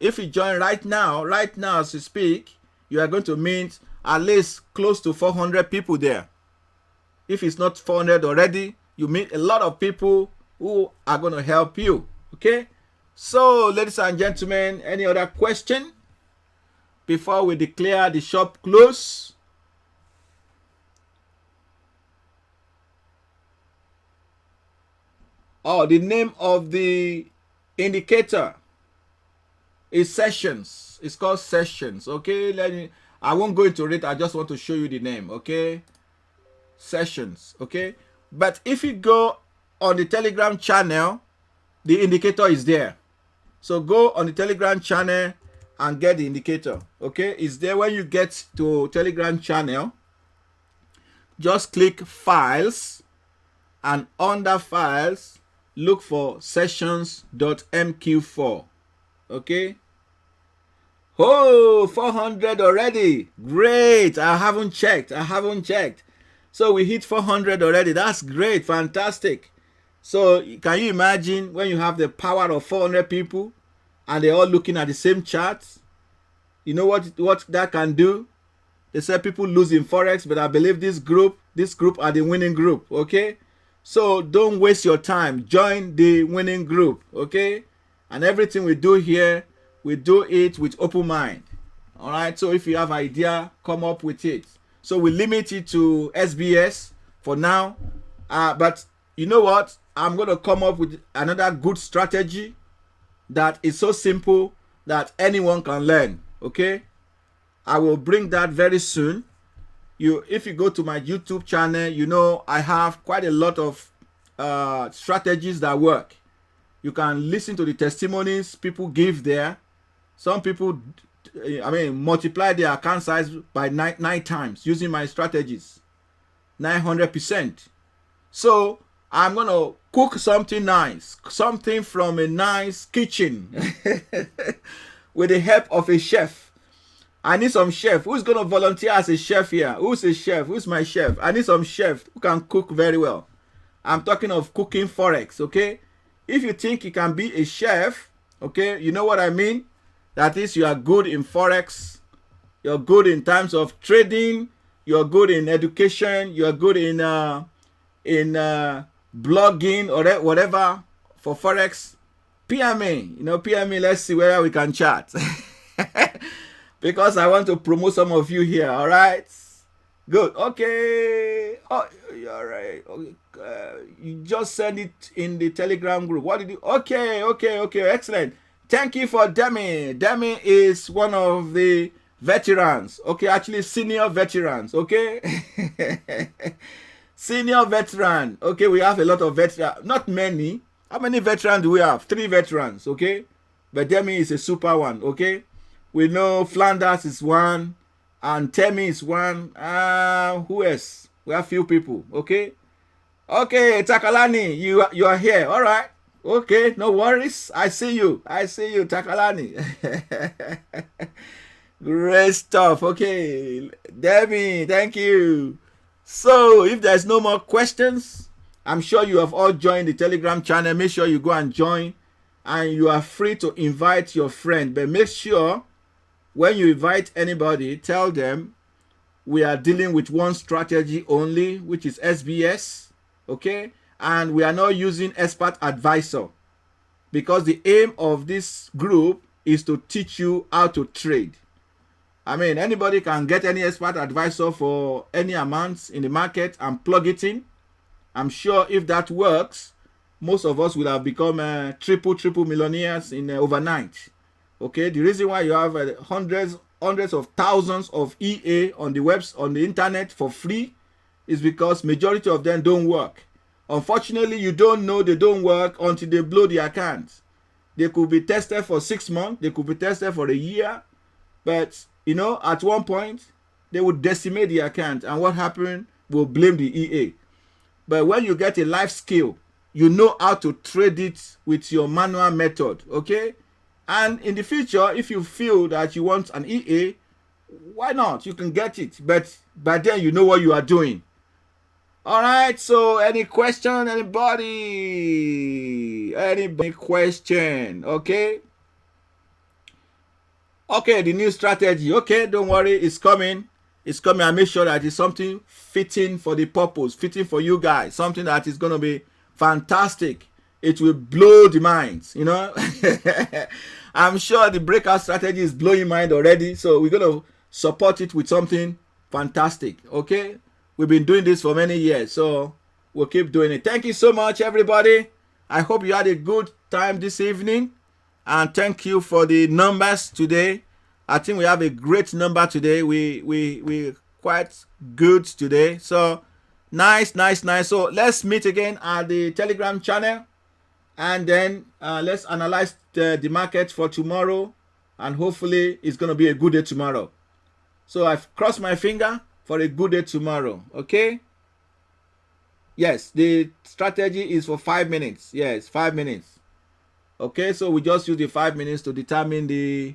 If you join right now as we speak, you are going to meet at least close to 400 people there. If it's not 400 already, you meet a lot of people who are going to help you. Okay? So, ladies and gentlemen, any other question before we declare the shop close? Oh, the name of the indicator is sessions. It's called sessions. Okay, I won't go into it. I just want to show you the name. Okay, sessions. Okay, but if you go on the Telegram channel, the indicator is there. So go on the Telegram channel and get the indicator. Okay, it's there. When you get to Telegram channel, just click files, and under files look for sessions.mq4. okay. Oh, 400 already. Great. I haven't checked. So we hit 400 already. That's great. Fantastic. So can you imagine when you have the power of 400 people and they're all looking at the same chart? You know what that can do? They say people lose in Forex, but I believe this group are the winning group. Okay. So don't waste your time. Join the winning group. Okay. And everything we do here, we do it with open mind. All right. So if you have idea, come up with it. So we limit it to SBS for now. But you know what? I'm going to come up with another good strategy that is so simple that anyone can learn. Okay. I will bring that very soon. If you go to my YouTube channel, you know I have quite a lot of strategies that work. You can listen to the testimonies people give there. Some people, multiply their account size by nine times using my strategies. 900%. So I'm going to cook something nice. Something from a nice kitchen. With the help of a chef. I need some chef. Who's going to volunteer as a chef here? Who's a chef? Who's my chef? I need some chef who can cook very well. I'm talking of cooking Forex, okay? If you think you can be a chef, okay, you know what I mean? That is, you are good in Forex. You're good in terms of trading. You're good in education. You're good in blogging or whatever for Forex. PM me. PM me. Let's see whether we can chat. Because I want to promote some of you here. All right. Good. Okay. Oh, all right. Okay. You just send it in the Telegram group. What did you? Okay. Excellent. Thank you for Demi. Demi is one of the veterans. Okay, actually senior veterans. Okay. Senior veteran. Okay, we have a lot of veterans. Not many. How many veterans do we have? 3 veterans. Okay. But Demi is a super one. Okay. We know Flanders is one. And Temi is one. Who else? We have few people. Okay. Okay, Takalani, you are here. All right. Okay, no worries. I see you, Takalani. Great stuff. Okay, Debbie, thank you. So, if there's no more questions, I'm sure you have all joined the Telegram channel. Make sure you go and join, and you are free to invite your friend. But make sure when you invite anybody, tell them we are dealing with one strategy only, which is SBS. Okay. And we are not using expert advisor, because the aim of this group is to teach you how to trade. Anybody can get any expert advisor for any amounts in the market and plug it in. I'm sure if that works, most of us will have become triple millionaires in overnight. Okay, the reason why you have hundreds of thousands of EA on the internet for free is because majority of them don't work. Unfortunately, you don't know they don't work until they blow the account. They could be tested for 6 months. They could be tested for a year. But, at one point, they would decimate the account. And what happened? We'll blame the EA. But when you get a life skill, you know how to trade it with your manual method. Okay? And in the future, if you feel that you want an EA, why not? You can get it. But by then, you know what you are doing. All right, so any question, anybody? Any question? Okay. Okay, the new strategy. Okay, don't worry, it's coming. It's coming. I make sure that it's something fitting for the purpose, fitting for you guys. Something that is going to be fantastic. it will blow the minds, you know. I'm sure the breakout strategy is blowing mind already. So we're going to support it with something fantastic. Okay. We've been doing this for many years. So we'll keep doing it. Thank you so much, everybody. I hope you had a good time this evening. And thank you for the numbers today. I think we have a great number today. We're quite good today. So nice. So let's meet again at the Telegram channel. And then let's analyze the market for tomorrow. And hopefully it's going to be a good day tomorrow. So I've crossed my finger for a good day tomorrow. Okay? Yes, the strategy is for 5 minutes. Yes, 5 minutes. Okay, so we just use the 5 minutes to determine the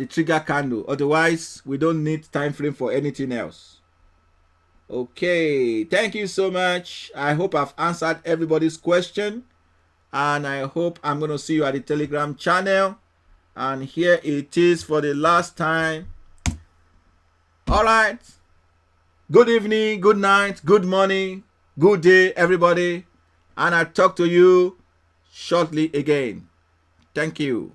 trigger candle. Otherwise, we don't need time frame for anything else. Okay, thank you so much. I hope I've answered everybody's question. And I hope I'm going to see you at the Telegram channel. And here it is for the last time. All right. Good evening, good night, good morning, good day, everybody. And I'll talk to you shortly again. Thank you.